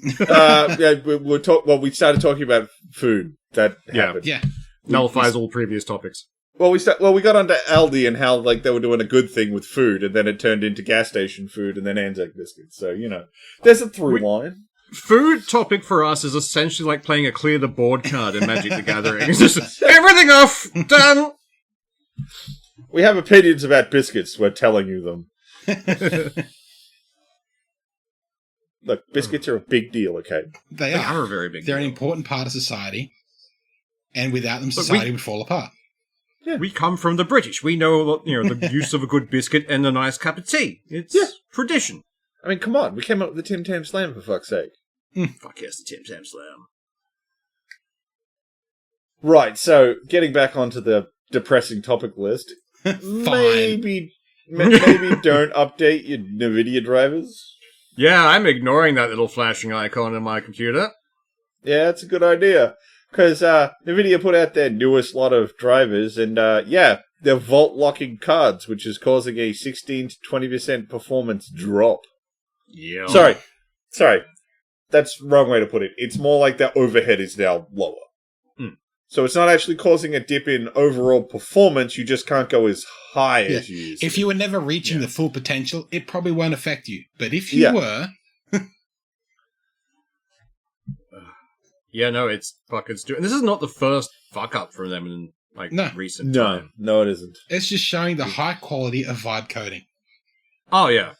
we started talking about food. That happened. Yeah. Nullifies all previous topics. Well, we got onto Aldi and how like they were doing a good thing with food, and then it turned into gas station food, and then Anzac biscuits. So there's a through line. Food topic for us is essentially like playing a clear the board card in Magic the Gathering. It's just everything off, done. We have opinions about biscuits. We're telling you them. Look, biscuits are a big deal. Okay, They They are. are a very big They're an deal. important part of society, and without them, But society would fall apart. We come from the British. We know the use of a good biscuit and a nice cup of tea. It's tradition. I mean, come on. We came up with the Tim Tam Slam, for fuck's sake. Fuck yes, the Tim Tam Slam. Right, so getting back onto the depressing topic list, Fine. maybe don't update your NVIDIA drivers. Yeah, I'm ignoring that little flashing icon in my computer. Yeah, that's a good idea. Because NVIDIA put out their newest lot of drivers, and they're vault-locking cards, which is causing a 16 to 20% performance drop. Yeah. Sorry. That's the wrong way to put it. It's more like their overhead is now lower. So it's not actually causing a dip in overall performance, you just can't go as high as you used to. If you were never reaching the full potential, it probably won't affect you. But if you were... Yeah, no, it's fucking stupid. This is not the first fuck-up from them in, recent time. No, it isn't. It's just showing the high quality of vibe coding. Oh, yeah.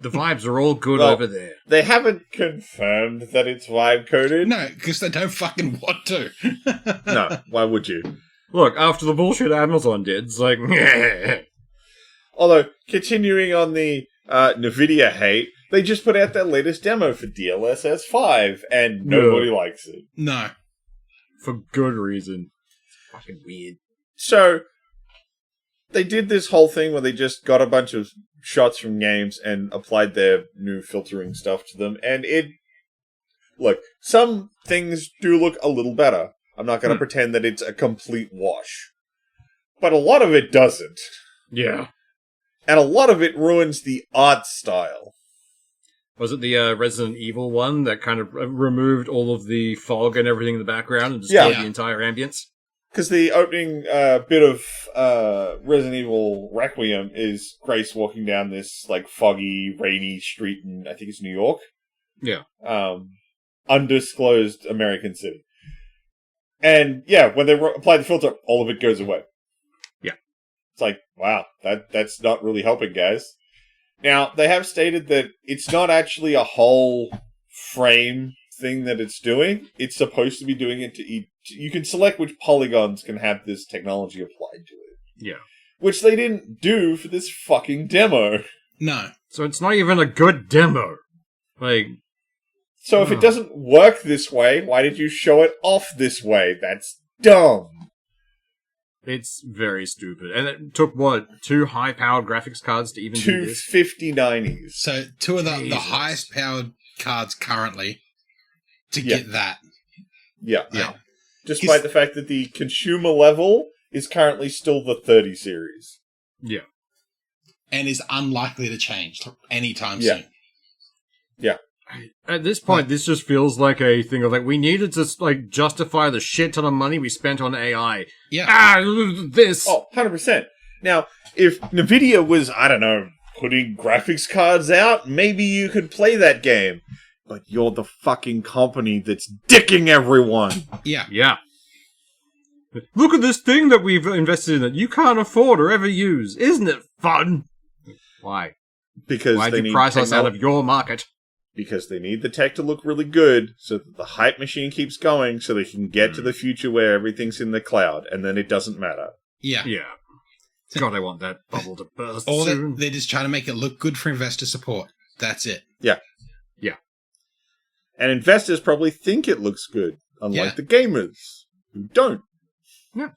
The vibes are all good over there. They haven't confirmed that it's vibe coded. No, because they don't fucking want to. No, why would you? Look, after the bullshit Amazon did, it's like... Although, continuing on the NVIDIA hate, they just put out their latest demo for DLSS 5, and nobody likes it. No. For good reason. It's fucking weird. So, they did this whole thing where they just got a bunch of shots from games and applied their new filtering stuff to them, and look, some things do look a little better. I'm not going to pretend that it's a complete wash. But a lot of it doesn't. Yeah. And a lot of it ruins the art style. Was it the Resident Evil one that kind of removed all of the fog and everything in the background and displayed the entire ambience? Because the opening bit of Resident Evil Requiem is Grace walking down this foggy, rainy street in, I think it's New York. Yeah. Undisclosed American city. And when they apply the filter, all of it goes away. Yeah. It's like, wow, that's not really helping, guys. Now, they have stated that it's not actually a whole frame thing that it's doing. It's supposed to be doing it to each. You can select which polygons can have this technology applied to it. Yeah. Which they didn't do for this fucking demo. No. So it's not even a good demo. So if it doesn't work this way, why did you show it off this way? That's dumb. It's very stupid. And it took, 2 high-powered graphics cards to even do this? 5090s. So 2 of the highest powered cards currently to get that. Yeah. Yeah. Despite the fact that the consumer level is currently still the 30 series. Yeah. And is unlikely to change anytime soon. Yeah. At this point, this just feels like a thing of we needed to justify the shit ton of money we spent on AI. Yeah. This. Oh, 100%. Now, if NVIDIA was, I don't know, putting graphics cards out, maybe you could play that game. But you're the fucking company that's dicking everyone. Yeah. Yeah. Look at this thing that we've invested in that you can't afford or ever use. Isn't it fun? Why? Because Why'd they you need price us out technology. of your market? Because they need the tech to look really good so that the hype machine keeps going so they can get to the future where everything's in the cloud and then it doesn't matter. Yeah. Yeah. God, I want that bubble to burst Or soon. they're just trying to make it look good for investor support. That's it. Yeah. Yeah. And investors probably think it looks good, unlike Yeah. the gamers who don't. Yeah.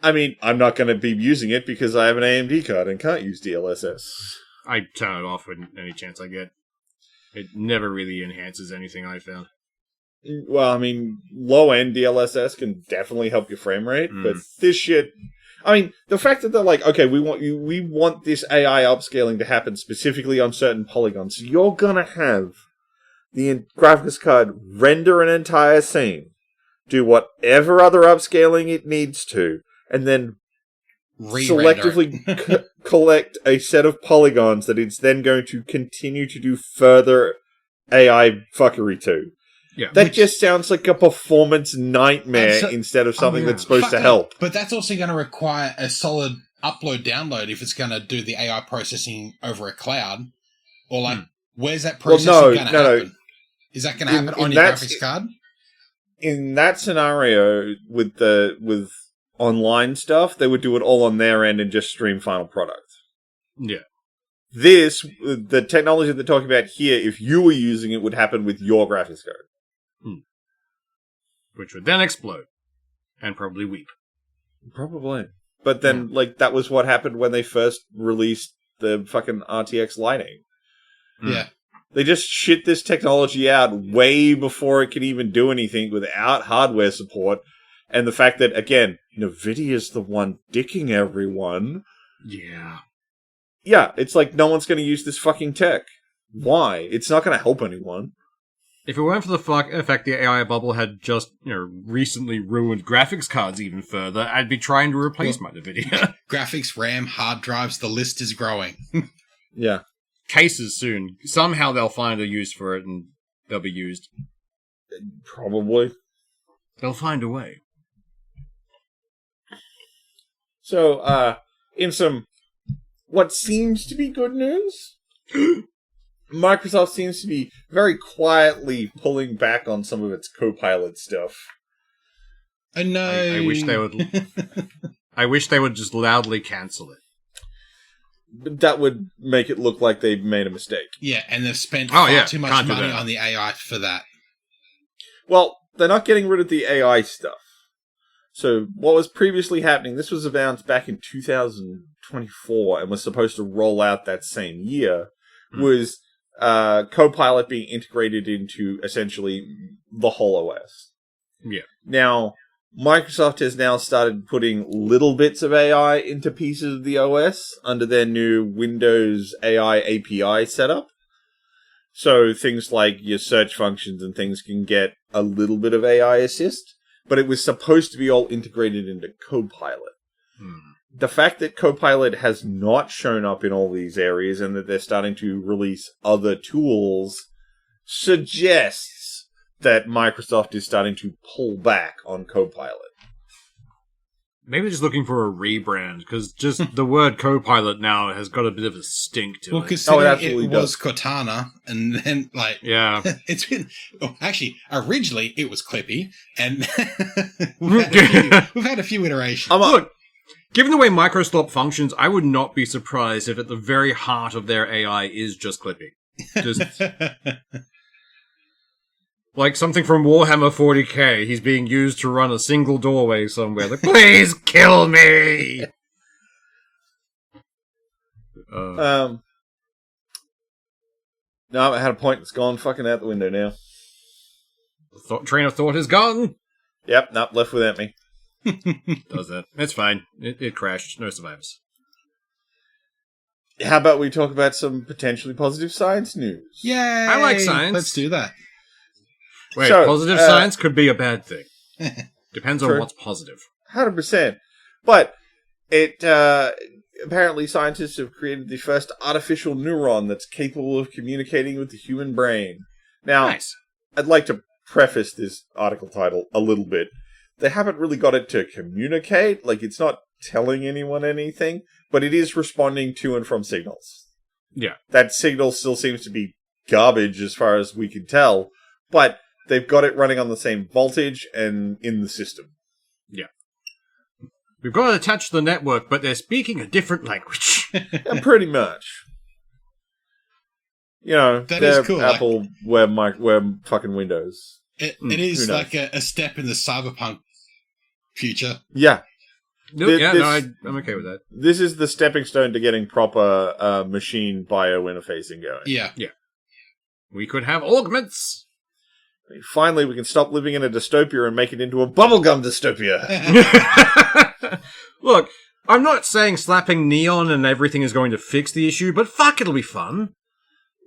I mean, I'm not going to be using it because I have an AMD card and can't use DLSS. I turn it off when any chance I get. It never really enhances anything I found. Well, I mean, low-end DLSS can definitely help your frame rate, but this shit... I mean, the fact that they're like, okay, we want this AI upscaling to happen specifically on certain polygons, so you're gonna have the graphics card render an entire scene, do whatever other upscaling it needs to, and then selectively collect a set of polygons that it's then going to continue to do further AI fuckery to. Yeah. That just sounds like a performance nightmare instead of something that's supposed to help. But that's also going to require a solid upload-download if it's going to do the AI processing over a cloud. Or like, where's that processing going to happen? No. Is that going to happen on your graphics card? In that scenario, with online stuff, they would do it all on their end and just stream final product. Yeah. The technology they're talking about here, if you were using it, would happen with your graphics card. Which would then explode. And probably weep. Probably. But then, that was what happened when they first released the fucking RTX Lighting. Yeah. They just shit this technology out way before it could even do anything without hardware support. And the fact that, again, NVIDIA's the one dicking everyone. Yeah. Yeah, it's like no one's going to use this fucking tech. Why? It's not going to help anyone. If it weren't for the fact the AI bubble had just, recently ruined graphics cards even further, I'd be trying to replace my NVIDIA. Graphics, RAM, hard drives, the list is growing. Yeah. Cases soon. Somehow they'll find a use for it and they'll be used. Probably. They'll find a way. So, in some what seems to be good news, Microsoft seems to be very quietly pulling back on some of its Copilot stuff. Oh no! I wish they would. I wish they would just loudly cancel it. That would make it look like they made a mistake. Yeah, and they've spent too much Can't money on the AI for that. Well, they're not getting rid of the AI stuff. So, what was previously happening, this was announced back in 2024 and was supposed to roll out that same year, was Copilot being integrated into, essentially, the whole OS. Yeah. Now, Microsoft has now started putting little bits of AI into pieces of the OS under their new Windows AI API setup. So, things like your search functions and things can get a little bit of AI assist. But it was supposed to be all integrated into Copilot. The fact that Copilot has not shown up in all these areas and that they're starting to release other tools suggests that Microsoft is starting to pull back on Copilot. Maybe they're just looking for a rebrand, because just the word Copilot now has got a bit of a stink to Well, it. considering it was Cortana, and then, Yeah. it's been... Oh, actually, originally, it was Clippy, and we've had a few iterations. Look, given the way Microsoft functions, I would not be surprised if at the very heart of their AI is just Clippy. Just... like something from Warhammer 40k. He's being used to run a single doorway somewhere. Like, please kill me! No, I had a point that's gone fucking out the window now. The train of thought is gone. Yep, nope, left without me. Does that. It's fine. It crashed. No survivors. How about we talk about some potentially positive science news? Yay! I like science. Let's do that. Wait, So, positive science could be a bad thing. Depends on True. what's positive. 100%. But it apparently scientists have created the first artificial neuron that's capable of communicating with the human brain. Now, Nice. I'd like to preface this article title a little bit. They haven't really got it to communicate, like it's not telling anyone anything, but it is responding to and from signals. Yeah. That signal still seems to be garbage as far as we can tell, but they've got it running on the same voltage and in the system. We've got it attached to the network, but they're speaking a different language. And pretty much. You know, That they're is cool, Apple web fucking Windows. It who is knows? like a step in the cyberpunk future. Yeah. No, I'm okay with that. This is the stepping stone to getting proper machine bio interfacing going. Yeah. We could have augments. Finally, we can stop living in a dystopia and make it into a bubblegum dystopia. Look, I'm not saying slapping neon and everything is going to fix the issue, but fuck, it'll be fun.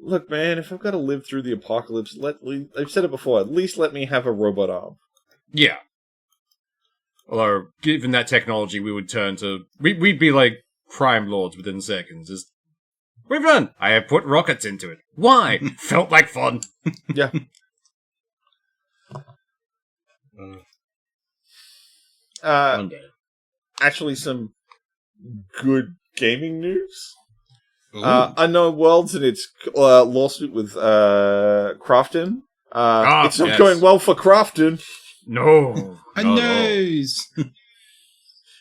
Look, man, if I've got to live through the apocalypse, I've said it before, at least let me have a robot arm. Yeah. Although, given that technology, we would turn to... We'd be like crime lords within seconds. Just, we've done! I have put rockets into it. Why? Felt like fun. Yeah. One day. Actually, some good gaming news. Ooh. Unknown Worlds and its lawsuit with Crafton. It's not yes. going well for Crafton. No. A not at all. nose!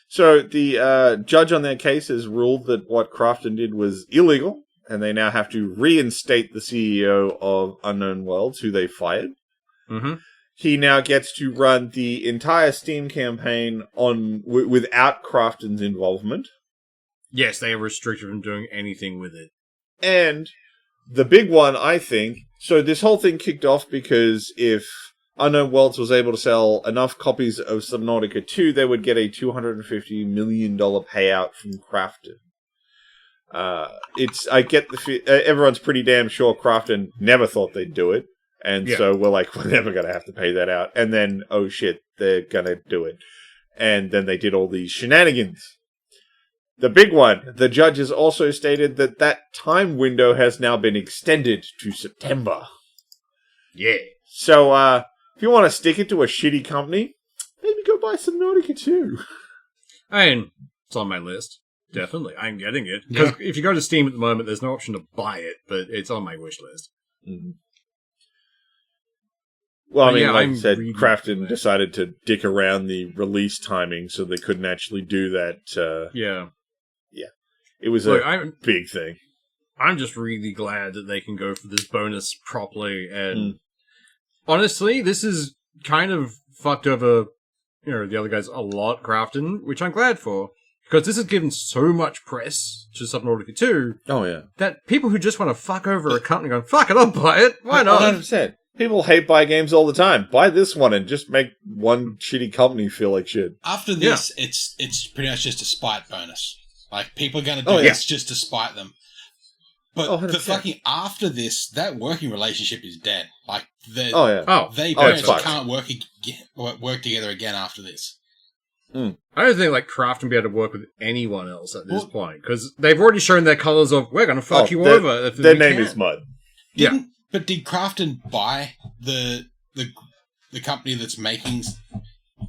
So the judge on their case has ruled that what Crafton did was illegal, and they now have to reinstate the CEO of Unknown Worlds, who they fired. Mm-hmm. He now gets to run the entire Steam campaign on without Crafton's involvement. Yes, they are restricted from doing anything with it. And the big one, I think, so this whole thing kicked off because if Unknown Worlds was able to sell enough copies of Subnautica 2, they would get a $250 million payout from Crafton. I get everyone's pretty damn sure Crafton never thought they'd do it. And so we're like, we're never going to have to pay that out. And then, oh shit, they're going to do it. And then they did all these shenanigans. The big one, the judge has also stated that time window has now been extended to September. Yeah. So, if you want to stick it to a shitty company, maybe go buy some Nautica 2. I mean, it's on my list. Definitely. I'm getting it. Because if you go to Steam at the moment, there's no option to buy it, but it's on my wish list. Mm-hmm. Well, I mean, like I said, really Crafton decided to dick around the release timing so they couldn't actually do that. Yeah. It was big thing. I'm just really glad that they can go for this bonus properly. And honestly, this is kind of fucked over, the other guys a lot, Crafton, which I'm glad for. Because this has given so much press to Subnautica 2 Oh, yeah. that people who just want to fuck over a company going, fuck it, I'll buy it. Why not? 100%. People hate buy games all the time. Buy this one and just make one shitty company feel like shit. After this, it's pretty much just a spite bonus. Like, people are going to do this just to spite them. But the fucking after this, that working relationship is dead. Like, they can't work together again after this. I don't think Crafton be able to work with anyone else at this point because they've already shown their colours of we're going to fuck you over. If their name is Mud. But did Crafton buy the company that's making?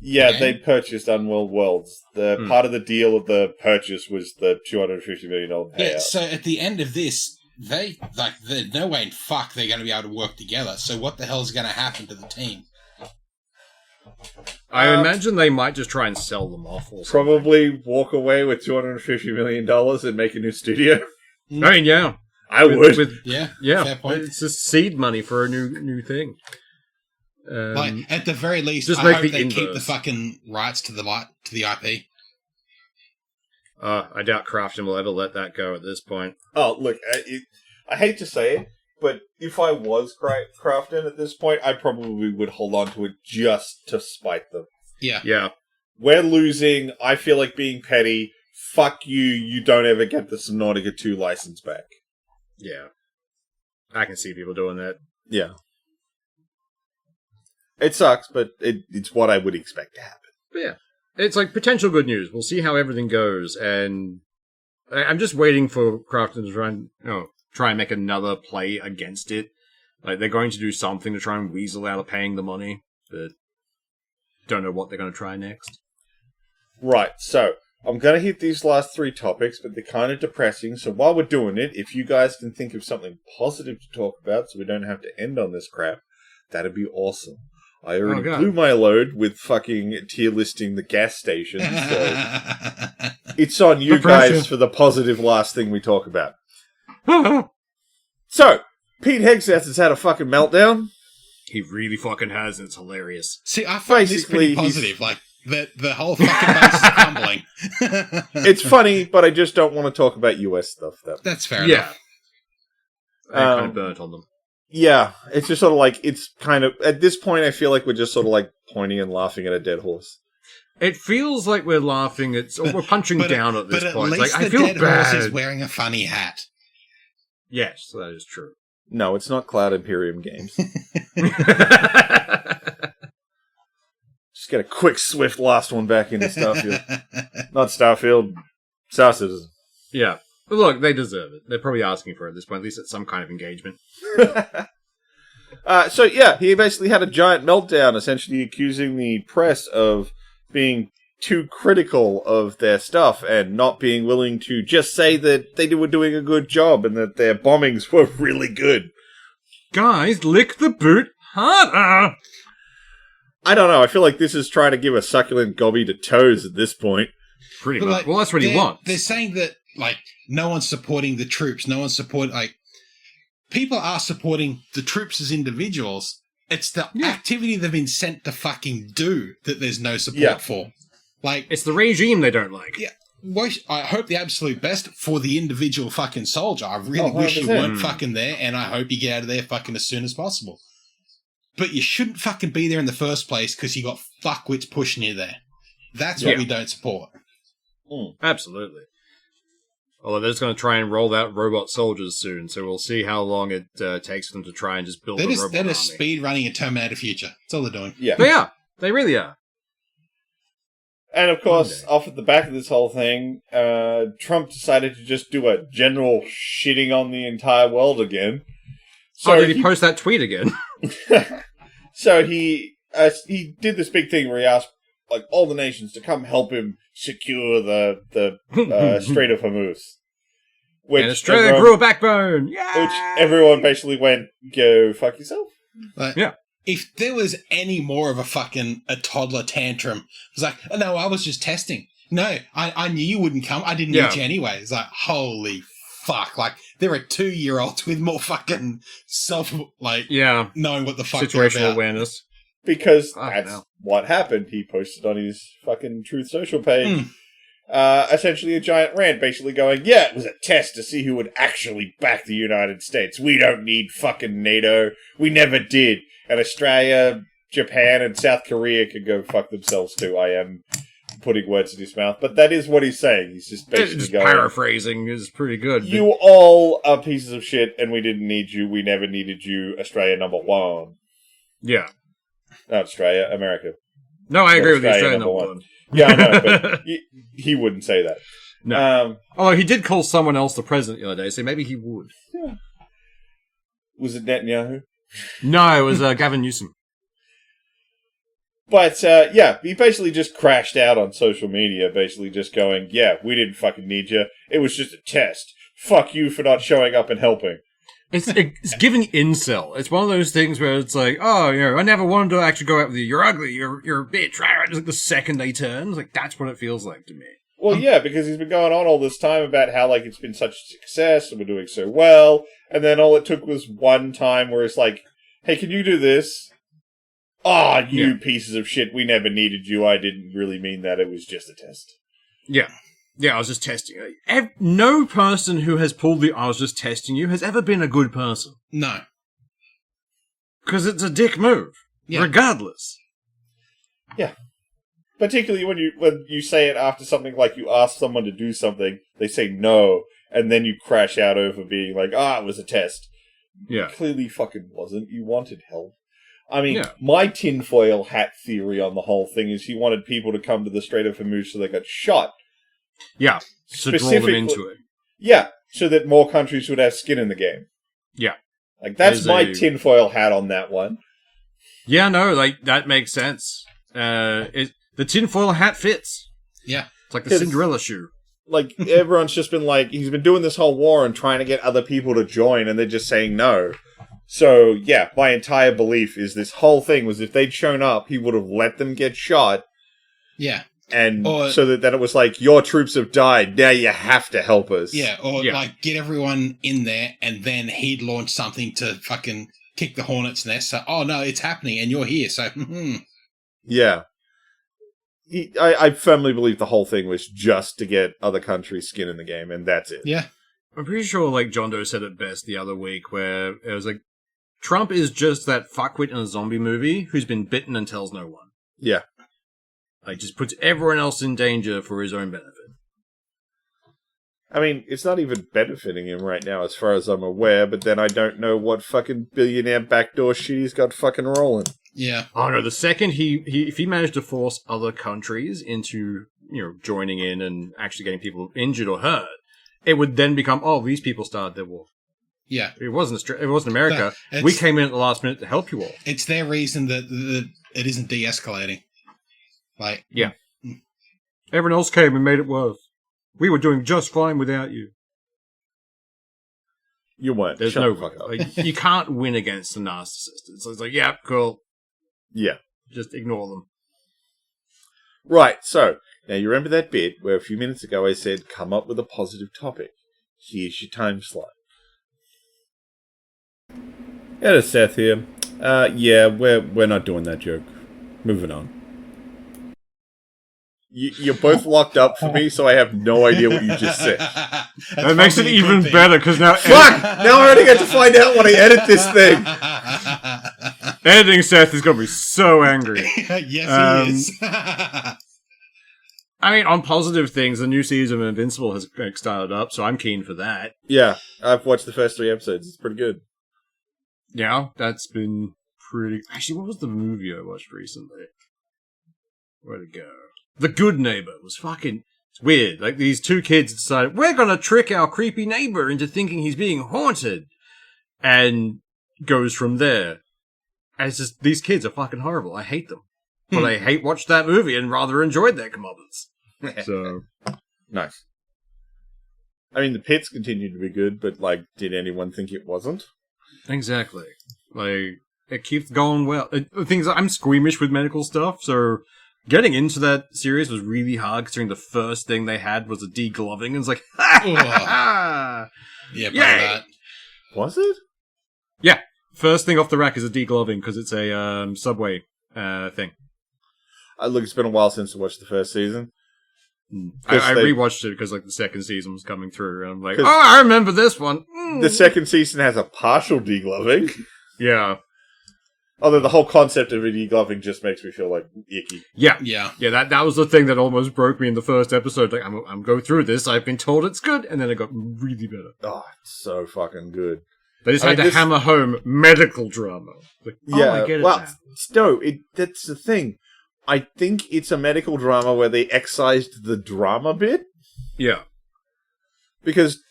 Yeah, they purchased Unworld Worlds. The part of the deal of the purchase was the $250 million payout. Yeah, so at the end of this, there's no way in fuck they're going to be able to work together. So what the hell is going to happen to the team? I imagine they might just try and sell them off or something. Probably walk away with $250 million and make a new studio. I mean, yeah. I would. Yeah. Fair point. It's just seed money for a new thing. At the very least, just I make hope the they inverse. keep the fucking rights to the IP. I doubt Crafton will ever let that go at this point. Oh, look, I hate to say it, but if I was Crafton at this point, I probably would hold on to it just to spite them. Yeah. We're losing. I feel like being petty. Fuck you. You don't ever get the Subnautica 2 license back. Yeah. I can see people doing that. Yeah. It sucks, but it's what I would expect to happen. But yeah. It's like potential good news. We'll see how everything goes, and I'm just waiting for Crafton to try and make another play against it. Like, they're going to do something to try and weasel out of paying the money, but don't know what they're going to try next. Right, so I'm going to hit these last 3 topics, but they're kind of depressing. So while we're doing it, if you guys can think of something positive to talk about so we don't have to end on this crap, that'd be awesome. I already blew my load with fucking tier listing the gas stations, so it's on you guys for the positive last thing we talk about. So, Pete Hegseth has had a fucking meltdown. He really fucking has, and it's hilarious. See, I find this pretty positive. Like, the whole fucking base is crumbling. It's funny, but I just don't want to talk about US stuff, though. That's fair enough. I'm kind of burnt on them. Yeah, it's just sort of like, it's kind of, at this point, I feel like we're just sort of like pointing and laughing at a dead horse. It feels like we're laughing or we're punching down at this point. But at least like, I the feel dead bad. horse is wearing a funny hat. Yes, that is true. No, it's not Cloud Imperium Games. Just get a quick, swift last one back into Starfield. Not Starfield, Star Citizen. Yeah. But look, they deserve it. They're probably asking for it at this point. At least it's some kind of engagement. So, yeah, he basically had a giant meltdown, essentially accusing the press of being too critical of their stuff and not being willing to just say that they were doing a good job and that their bombings were really good. Guys, lick the boot harder! I don't know. I feel like this is trying to give a succulent gobby to toes at this point. Pretty much. Like, well, that's what he wants. They're saying that, like, no one's supporting the troops. No one's supporting, like, people are supporting the troops as individuals. It's the activity they've been sent to fucking do that there's no support for. Like, it's the regime they don't like. Yeah. I hope the absolute best for the individual fucking soldier. I really wish you weren't fucking there, and I hope you get out of there fucking as soon as possible. But you shouldn't fucking be there in the first place because you got fuckwits pushing you there. That's what we don't support. Absolutely. Although they're just going to try and roll out robot soldiers soon, so we'll see how long it takes them to try and just build a robot army. They're just speed running a Terminator Future. That's all they're doing. Yeah. They are. They really are. And of course, off at the back of this whole thing, Trump decided to just do a general shitting on the entire world again. So did he post that tweet again? So he did this big thing where he asked like all the nations to come help him secure the Strait of Hormuz. And Australia grew a backbone! Yeah! Which everyone basically went, go fuck yourself. Yeah. If there was any more of a toddler tantrum, it was like, oh, no, I was just testing. No, I knew you wouldn't come. I didn't need you anyway. It's like, holy fuck. Like, there are 2-year-olds with more fucking knowing what the fuck situational awareness. Because that's what happened. He posted on his fucking Truth Social page, essentially a giant rant, basically going, yeah, it was a test to see who would actually back the United States. We don't need fucking NATO. We never did. And Australia, Japan, and South Korea could go fuck themselves too. I am putting words in his mouth. But that is what he's saying. He's just basically going... paraphrasing is pretty good. You all are pieces of shit, and we didn't need you. We never needed you. Australia number one. Yeah. Not Australia, America. No, I agree with you. Australia number one. Yeah, I know, but he wouldn't say that. No. Although he did call someone else the president the other day, so maybe he would. Yeah. Was it Netanyahu? No, it was Gavin Newsom. But, he basically just crashed out on social media, basically just going, yeah, we didn't fucking need you. It was just a test. Fuck you for not showing up and helping. It's giving incel. It's one of those things where it's like, oh, I never wanted to actually go out with you. You're ugly. You're a bitch. Right? It's like the second they turn, it's like that's what it feels like to me. Well, yeah, because he's been going on all this time about how, like, it's been such a success and we're doing so well, and then all it took was one time where it's like, hey, can you do this? You pieces of shit, we never needed you. I didn't really mean that. It was just a test. Yeah. Yeah, I was just testing. No person who has pulled the I was just testing you has ever been a good person. No. Because it's a dick move. Yeah. Regardless. Yeah. Particularly when you say it after something like you ask someone to do something, they say no, and then you crash out over being like, it was a test. Yeah. Clearly fucking wasn't. You wanted help. I mean, my tinfoil hat theory on the whole thing is he wanted people to come to the Strait of Hormuz so they got shot. Yeah, to draw them into it. Yeah, so that more countries would have skin in the game. Yeah. Like, that's my tinfoil hat on that one. Yeah, no, like, that makes sense. The tinfoil hat fits. Yeah. It's like the Cinderella shoe. Like, everyone's just been like, he's been doing this whole war and trying to get other people to join, and they're just saying no. So, yeah, my entire belief is this whole thing was if they'd shown up, he would have let them get shot. Yeah. And so that it was like, your troops have died, now you have to help us. Yeah, or like get everyone in there and then he'd launch something to fucking kick the hornet's nest. So, oh no, it's happening and you're here, so Yeah. I firmly believe the whole thing was just to get other countries' skin in the game, and that's it. Yeah. I'm pretty sure, like, Jondoe said it best the other week, where it was like, Trump is just that fuckwit in a zombie movie who's been bitten and tells no one. Yeah. Like, just puts everyone else in danger for his own benefit. I mean, it's not even benefiting him right now, as far as I'm aware, but then I don't know what fucking billionaire backdoor shit he's got fucking rolling. Yeah. Oh no, the second if he managed to force other countries into, joining in and actually getting people injured or hurt, it would then become, these people started their war. Yeah. It wasn't America. We came in at the last minute to help you all. It's their reason that it isn't de-escalating. Like, yeah. Everyone else came and made it worse. We were doing just fine without you. You weren't. There's no way. Like, you can't win against the narcissist. So it's like, yeah, cool. Yeah. Just ignore them. Right, so, now you remember that bit where a few minutes ago I said, come up with a positive topic. Here's your time slot. Yeah, it's Seth here. Yeah, we're not doing that joke. Moving on. You're both locked up for me, so I have no idea what you just said. That makes it even better, because now... Fuck! Now I already get to find out when I edit this thing! Editing Seth is going to be so angry. Yes, he is. I mean, on positive things, the new season of Invincible has started up, so I'm keen for that. Yeah, I've watched the first 3 episodes. It's pretty good. Yeah, that's been pretty... Actually, what was the movie I watched recently? Where'd it go? The Good Neighbor was fucking... It's weird. Like, these two kids decided, we're gonna trick our creepy neighbor into thinking he's being haunted. And goes from there. And it's just, these kids are fucking horrible. I hate them. But I watched that movie and rather enjoyed their comeuppance. So... Nice. I mean, the Pits continued to be good, but, like, did anyone think it wasn't? Exactly. Like, it keeps going well. Things I'm squeamish with medical stuff, so... Getting into that series was really hard, considering the first thing they had was a degloving, and it's like, ha! Yeah, that. Was it? Yeah. First thing off the rack is a degloving, because it's a Subway thing. Look, it's been a while since I watched the first season. I rewatched it because, like, the second season was coming through, and I'm like, I remember this one. The second season has a partial degloving. Yeah. Although the whole concept of a degloving just makes me feel, like, icky. Yeah. That was the thing that almost broke me in the first episode. Like, I'm going through this. I've been told it's good, and then it got really better. Oh, it's so fucking good. They just had to hammer home medical drama. Like, I get it now. No, that's the thing. I think it's a medical drama where they excised the drama bit. Yeah. Because,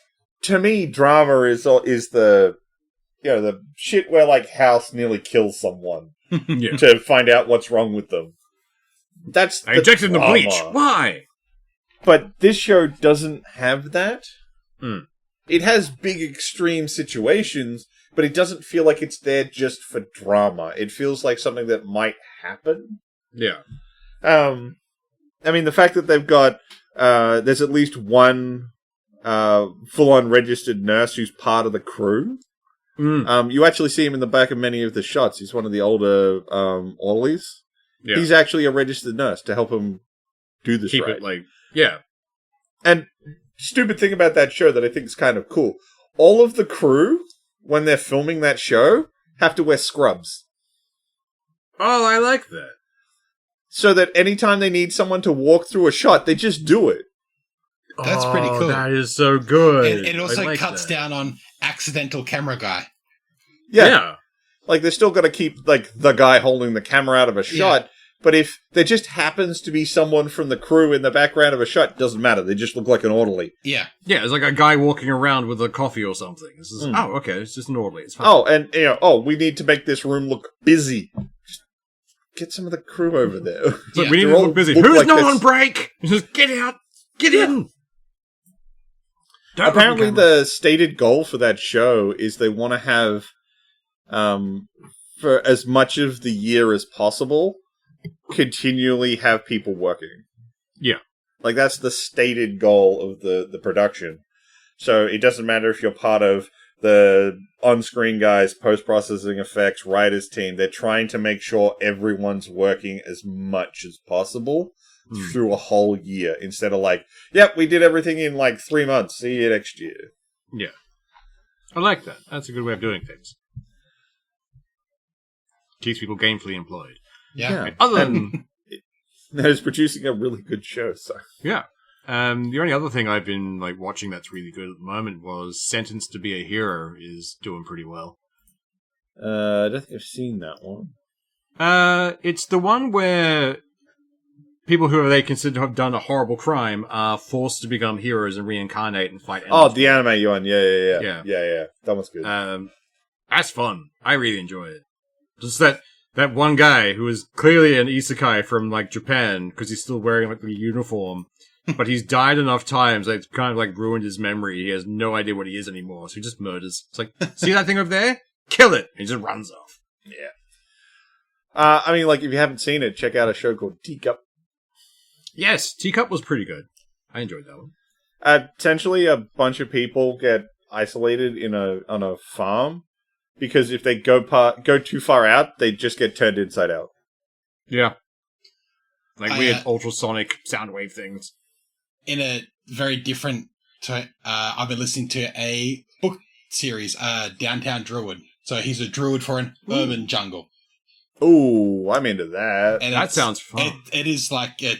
to me, drama is the... the shit where, like, House nearly kills someone to find out what's wrong with them. That's I injected the bleach. Why? But this show doesn't have that. It has big extreme situations, but it doesn't feel like it's there just for drama. It feels like something that might happen. Yeah. I mean, the fact that they've got there's at least one full-on registered nurse who's part of the crew. You actually see him in the back of many of the shots. He's one of the older orderlies. Yeah. He's actually a registered nurse to help him do this right. And stupid thing about that show that I think is kind of cool. All of the crew, when they're filming that show, have to wear scrubs. Oh, I like that. So that anytime they need someone to walk through a shot, they just do it. That's pretty cool. That is so good. It also cuts down on accidental camera guy. Yeah. Like, they're still going to keep, like, the guy holding the camera out of a shot, But if there just happens to be someone from the crew in the background of a shot, it doesn't matter. They just look like an orderly. Yeah. Yeah, it's like a guy walking around with a coffee or something. This is, oh, okay, it's just an orderly. It's fine. Oh, and, we need to make this room look busy. Just get some of the crew over there. It's like, Yeah. we need They're to all look busy. look Who's like not this. on break? Just get out. Get in. Don't look Apparently, at the camera. the stated goal for that show is they want to have, for as much of the year as possible, continually have people working. Yeah. Like, that's the stated goal of the production. So it doesn't matter if you're part of the on-screen guys, post-processing effects, writers team. They're trying to make sure everyone's working as much as possible through a whole year, instead of like, yep, we did everything in like 3 months. See you next year. Yeah. I like that. That's a good way of doing things. Keeps people gainfully employed. Yeah. Other than... That is producing a really good show, so. Yeah. The only other thing I've been like watching that's really good at the moment was Sentenced to Be a Hero is doing pretty well. I don't think I've seen that one. It's the one where people who they consider to have done a horrible crime are forced to become heroes and reincarnate and fight Oh, enemies. the anime one. Yeah. Yeah. That one's good. That's fun. I really enjoy it. Just that one guy who is clearly an isekai from like Japan because he's still wearing like the uniform, but he's died enough times that it's kind of like ruined his memory. He has no idea what he is anymore, so he just murders. It's like, see that thing over there? Kill it! And he just runs off. Yeah. I mean, like, if you haven't seen it, check out a show called Teacup. Yes, Teacup was pretty good. I enjoyed that one. Essentially, a bunch of people get isolated on a farm because if they go too far out, they just get turned inside out. Yeah. Like I, weird ultrasonic sound wave things. In a very different... I've been listening to a book series, Downtown Druid. So he's a druid for an urban jungle. Ooh, I'm into that. And That sounds fun. It is like it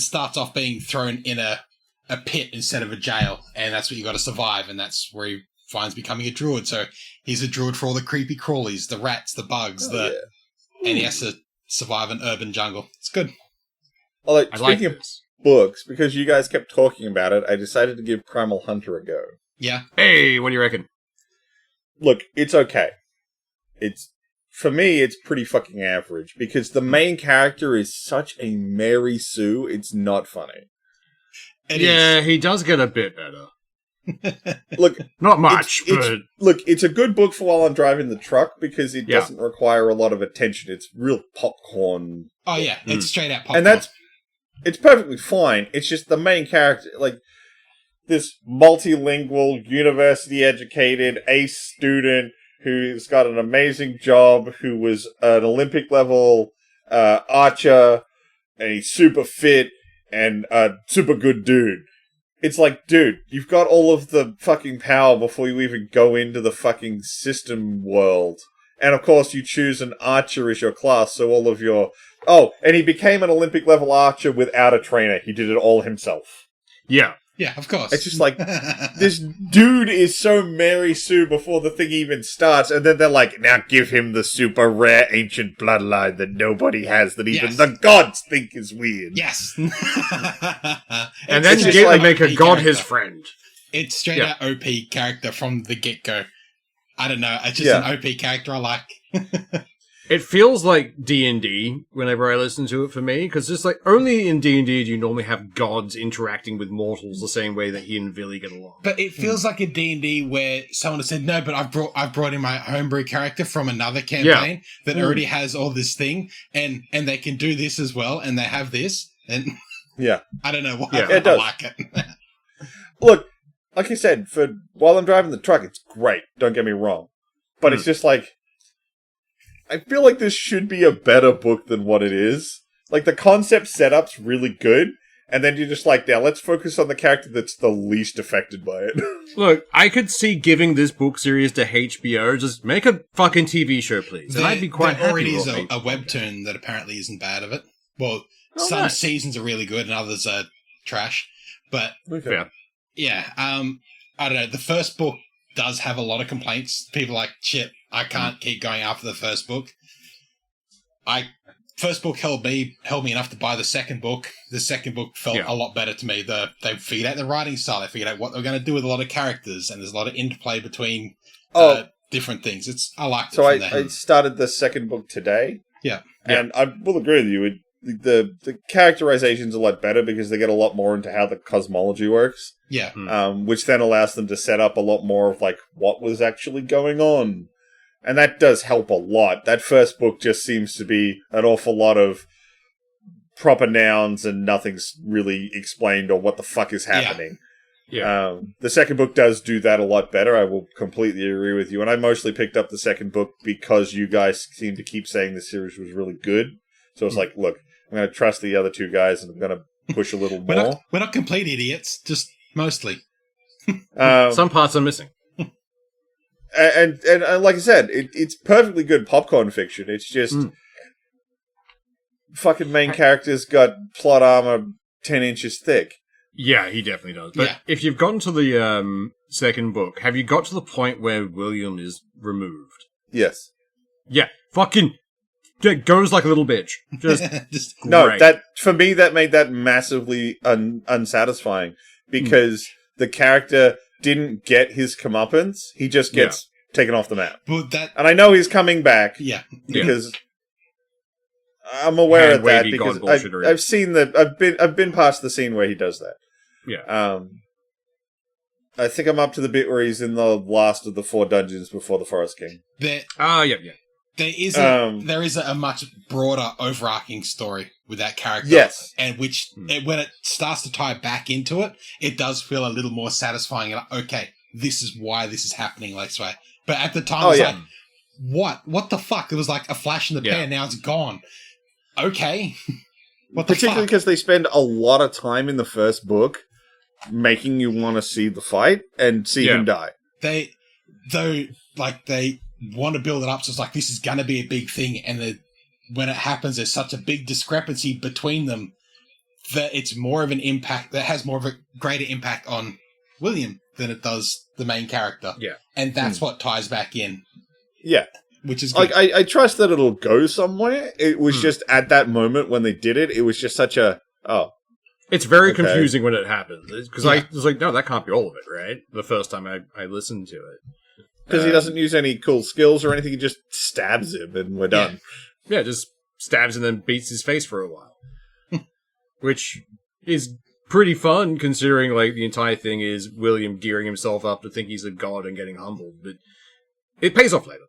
starts off being thrown in a pit instead of a jail, and that's what you got to survive, and that's where he finds becoming a druid. So he's a druid for all the creepy crawlies, the rats, the bugs, and he has to survive an urban jungle. It's good. Although, I like speaking of this. books, because you guys kept talking about it, I decided to give Primal Hunter a go. Yeah. Hey, what do you reckon? Look, it's okay. For me, it's pretty fucking average, because the main character is such a Mary Sue, it's not funny. It Yeah, he does get a bit better. Look, Not much, but... it's a good book for while I'm driving the truck, because it Yeah. doesn't require a lot of attention. It's real popcorn. Oh, yeah. It's straight out popcorn. And it's perfectly fine. It's just the main character, like, this multilingual, university-educated, ace student who's got an amazing job, who was an Olympic-level archer, and he's super fit, and a super good dude. It's like, dude, you've got all of the fucking power before you even go into the fucking system world. And of course you choose an archer as your class, so all of your... Oh, and he became an Olympic-level archer without a trainer. He did it all himself. Yeah. Yeah, of course. It's just like, this dude is so Mary Sue before the thing even starts, and then they're like, now give him the super rare ancient bloodline that nobody has, that even Yes. the gods think is weird. Yes. And then just get like to make a OP god his character. friend. It's straight Yeah. out OP character from the get-go. I don't know. It's just Yeah. an OP character I like. It feels like D&D whenever I listen to it for me, because just like only in D&D do you normally have gods interacting with mortals the same way that he and Villy get along. But it feels like a D&D where someone has said, no, but I've brought in my homebrew character from another campaign that already has all this thing, and they can do this as well, and they have this, and Yeah. I don't know why Yeah. I It does. like it. Look, like I said, for while I'm driving the truck, it's great. Don't get me wrong. But it's just like, I feel like this should be a better book than what it is. Like, the concept setup's really good, and then you're just like, now let's focus on the character that's the least affected by it. Look, I could see giving this book series to HBO, just make a fucking TV show, please. And I'd be quite there happy already with is it. a webtoon that apparently isn't bad of it. Well, Oh, some nice. seasons are really good and others are trash. But Okay. Yeah. yeah, I don't know. The first book does have a lot of complaints. People are like, shit, I can't keep going after the first book. I first book held me enough to buy the second book. The second book felt a lot better to me. They figured out the writing style. They figured out what they're going to do with a lot of characters, and there's a lot of interplay between different things. I liked it. So I started the second book today. Yeah. And I will agree with you. The characterization's a lot better because they get a lot more into how the cosmology works. Yeah. Which then allows them to set up a lot more of, like, what was actually going on. And that does help a lot. That first book just seems to be an awful lot of proper nouns and nothing's really explained or what the fuck is happening. Yeah. The second book does do that a lot better. I will completely agree with you. And I mostly picked up the second book because you guys seem to keep saying the series was really good. So it's like, look, I'm going to trust the other two guys and I'm going to push a little more. We're not complete idiots, just mostly. Some parts are missing. And like I said, it's perfectly good popcorn fiction. It's just fucking main characters got plot armor 10 inches thick. Yeah, he definitely does. But if you've gotten to the second book, have you got to the point where William is removed? Yes. Yeah, fucking goes like a little bitch. Just no, great. that for me that made that massively unsatisfying because the character didn't get his comeuppance. He just gets taken off the map. But and I know he's coming back. Yeah. Because I'm aware of that because I've seen I've been past the scene where he does that. Yeah. I think I'm up to the bit where he's in the last of the 4 dungeons before the Forest King. Yeah. There is a much broader overarching story with that character. Yes. And which, when it starts to tie back into it, it does feel a little more satisfying. Like, okay, this is why this is happening like this way. But at the time, like, what? What the fuck? It was like a flash in the pan, now it's gone. Okay. What the Particularly because they spend a lot of time in the first book making you want to see the fight and see him die. They want to build it up, so it's like, this is going to be a big thing, and when it happens, there's such a big discrepancy between them that it's more of an impact, that has more of a greater impact on William than it does the main character. Yeah. And that's what ties back in. Yeah. Which is good. Like, I trust that it'll go somewhere. It was just at that moment when they did it, it was just such a, It's very confusing when it happens. Because I was like, no, that can't be all of it, right? The first time I listened to it. Because he doesn't use any cool skills or anything, he just stabs him and we're done. Yeah, just stabs and then beats his face for a while. Which is pretty fun, considering, like, the entire thing is William gearing himself up to think he's a god and getting humbled. But it pays off later.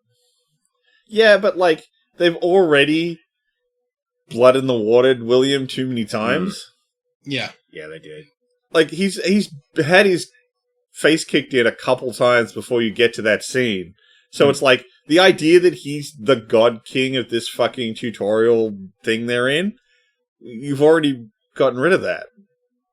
Yeah, but, like, they've already blood in the watered William too many times. Yeah. Yeah, they did. Like, he's had his face kicked in a couple times before you get to that scene. So it's like, the idea that he's the god king of this fucking tutorial thing they're in, you've already gotten rid of that.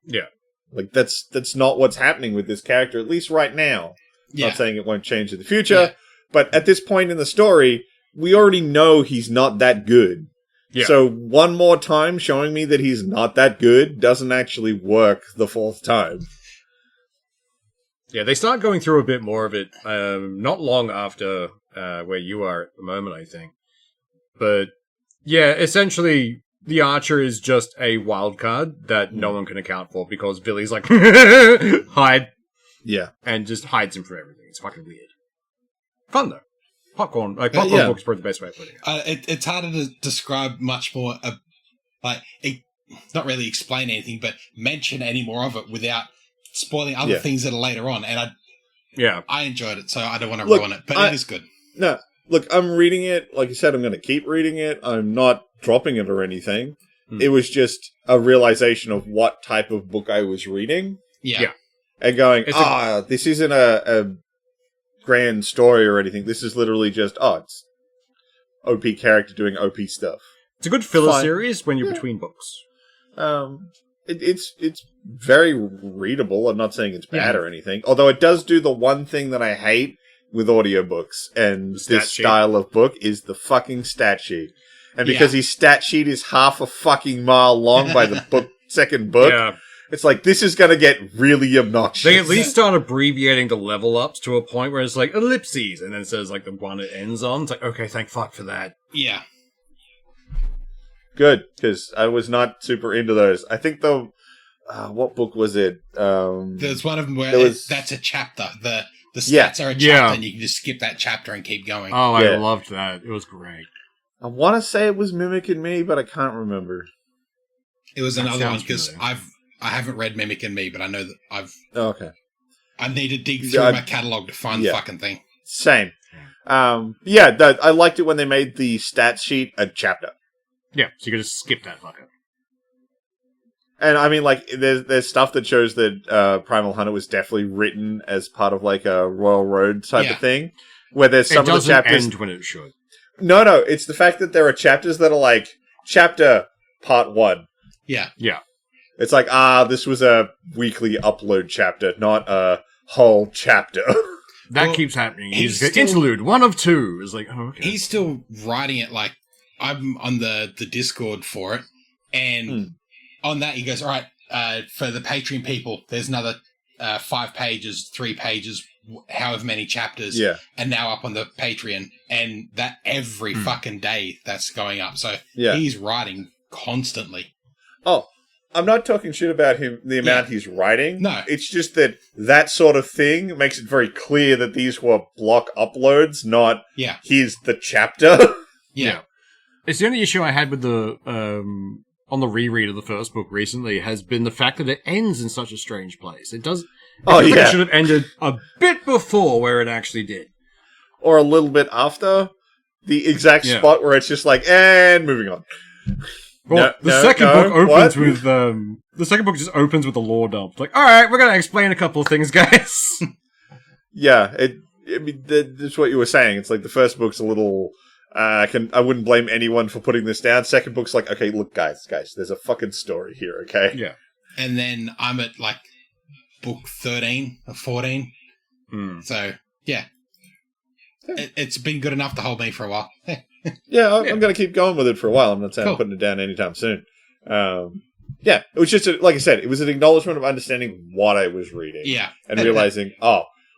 Yeah. Like, that's not what's happening with this character, at least right now. Yeah. Not saying it won't change in the future, but at this point in the story, we already know he's not that good. Yeah. So one more time showing me that he's not that good doesn't actually work the 4th time. Yeah, they start going through a bit more of it not long after where you are at the moment, I think. But yeah, essentially, the Archer is just a wild card that no one can account for because Billy's like, hide. Yeah. And just hides him from everything. It's fucking weird. Fun, though. Popcorn book's probably the best way of putting it. It's harder to describe much more, not really explain anything, but mention any more of it without spoiling other things that are later on. And I enjoyed it, so I don't want to ruin it, but it is good. No, look, I'm reading it. Like you said, I'm going to keep reading it. I'm not dropping it or anything. It was just a realization of what type of book I was reading. Yeah. And going, this isn't a grand story or anything. This is literally just, it's OP character doing OP stuff. It's a good filler series when you're between books. It's very readable. I'm not saying it's bad or anything. Although it does do the one thing that I hate with audiobooks and this style of book is the fucking stat sheet. And because his stat sheet is half a fucking mile long by the second book, it's like, this is going to get really obnoxious. They at least start abbreviating the level ups to a point where it's like ellipses, and then it says like the one it ends on. It's like, okay, thank fuck for that. Yeah. Good, because I was not super into those. I think the what book was it? There's one of them where that's a chapter. The stats are a chapter, and you can just skip that chapter and keep going. Oh, I loved that. It was great. I want to say it was Mimic and Me, but I can't remember. It was another one because I haven't read Mimic and Me, but I know that okay. I need to dig through my catalog to find the fucking thing. Same. I liked it when they made the stats sheet a chapter. Yeah, so you could just skip that fucker. And I mean, like, there's stuff that shows that Primal Hunter was definitely written as part of like a Royal Road type of thing, where there's some of the chapters end when it should. No, it's the fact that there are chapters that are like chapter part 1. Yeah. It's like this was a weekly upload chapter, not a whole chapter. That keeps happening. He's interlude 1 of 2. It's like, oh, okay. He's still writing it. Like I'm on the Discord for it, and on that he goes, all right, for the Patreon people, there's another 5 pages, 3 pages, however many chapters, and now up on the Patreon, and that every fucking day that's going up. So he's writing constantly. Oh, I'm not talking shit about him, the amount he's writing. No. It's just that sort of thing makes it very clear that these were block uploads, not here's the chapter. Yeah. It's the only issue I had with the on the reread of the first book recently has been the fact that it ends in such a strange place. It does. It should have ended a bit before where it actually did, or a little bit after the exact spot where it's just like, and moving on. Well, the second book opens with the second book just opens with the lore dump. Like, all right, we're gonna explain a couple of things, guys. That's what you were saying. It's like the first book's a little. I wouldn't blame anyone for putting this down. Second book's like, okay, look, guys, there's a fucking story here, okay? Yeah. And then I'm at like book 13 or 14. So it's been good enough to hold me for a while. I'm going to keep going with it for a while. I'm not saying I'm putting it down anytime soon. It was just, like I said, it was an acknowledgement of understanding what I was reading. Yeah. And realizing,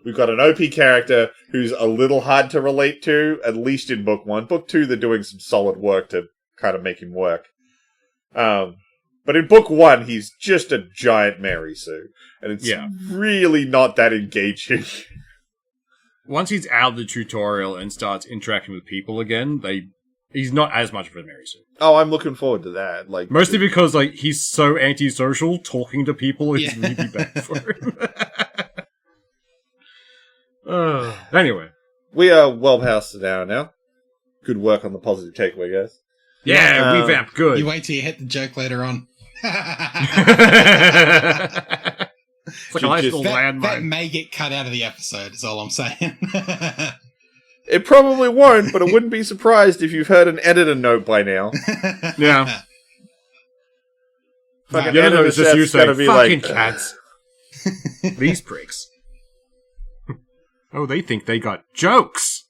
we've got an OP character who's a little hard to relate to, at least in book 1. Book 2, they're doing some solid work to kind of make him work. But in book 1, he's just a giant Mary Sue. And it's really not that engaging. Once he's out of the tutorial and starts interacting with people again, he's not as much of a Mary Sue. Oh, I'm looking forward to that. Like mostly because like he's so antisocial, talking to people is really bad for him. Anyway. We are well past an hour now. Good work on the positive takeaway, guys. Yeah, we vamped good. You wait till you hit the joke later on. It's like a nice little landmine. That may get cut out of the episode, is all I'm saying. It probably won't, but I wouldn't be surprised if you've heard an editor note by now. Yeah. Fucking the editor is just you saying, be fucking like, cats. These pricks. Oh, they think they got jokes.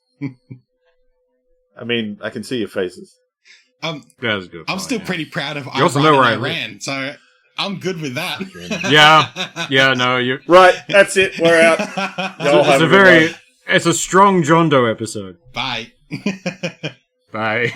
I mean, I can see your faces. That's good. I'm still pretty proud of you also know where I ran, so I'm good with that. You're right. That's it. We're out. It's a strong Jondoe episode. Bye. Bye.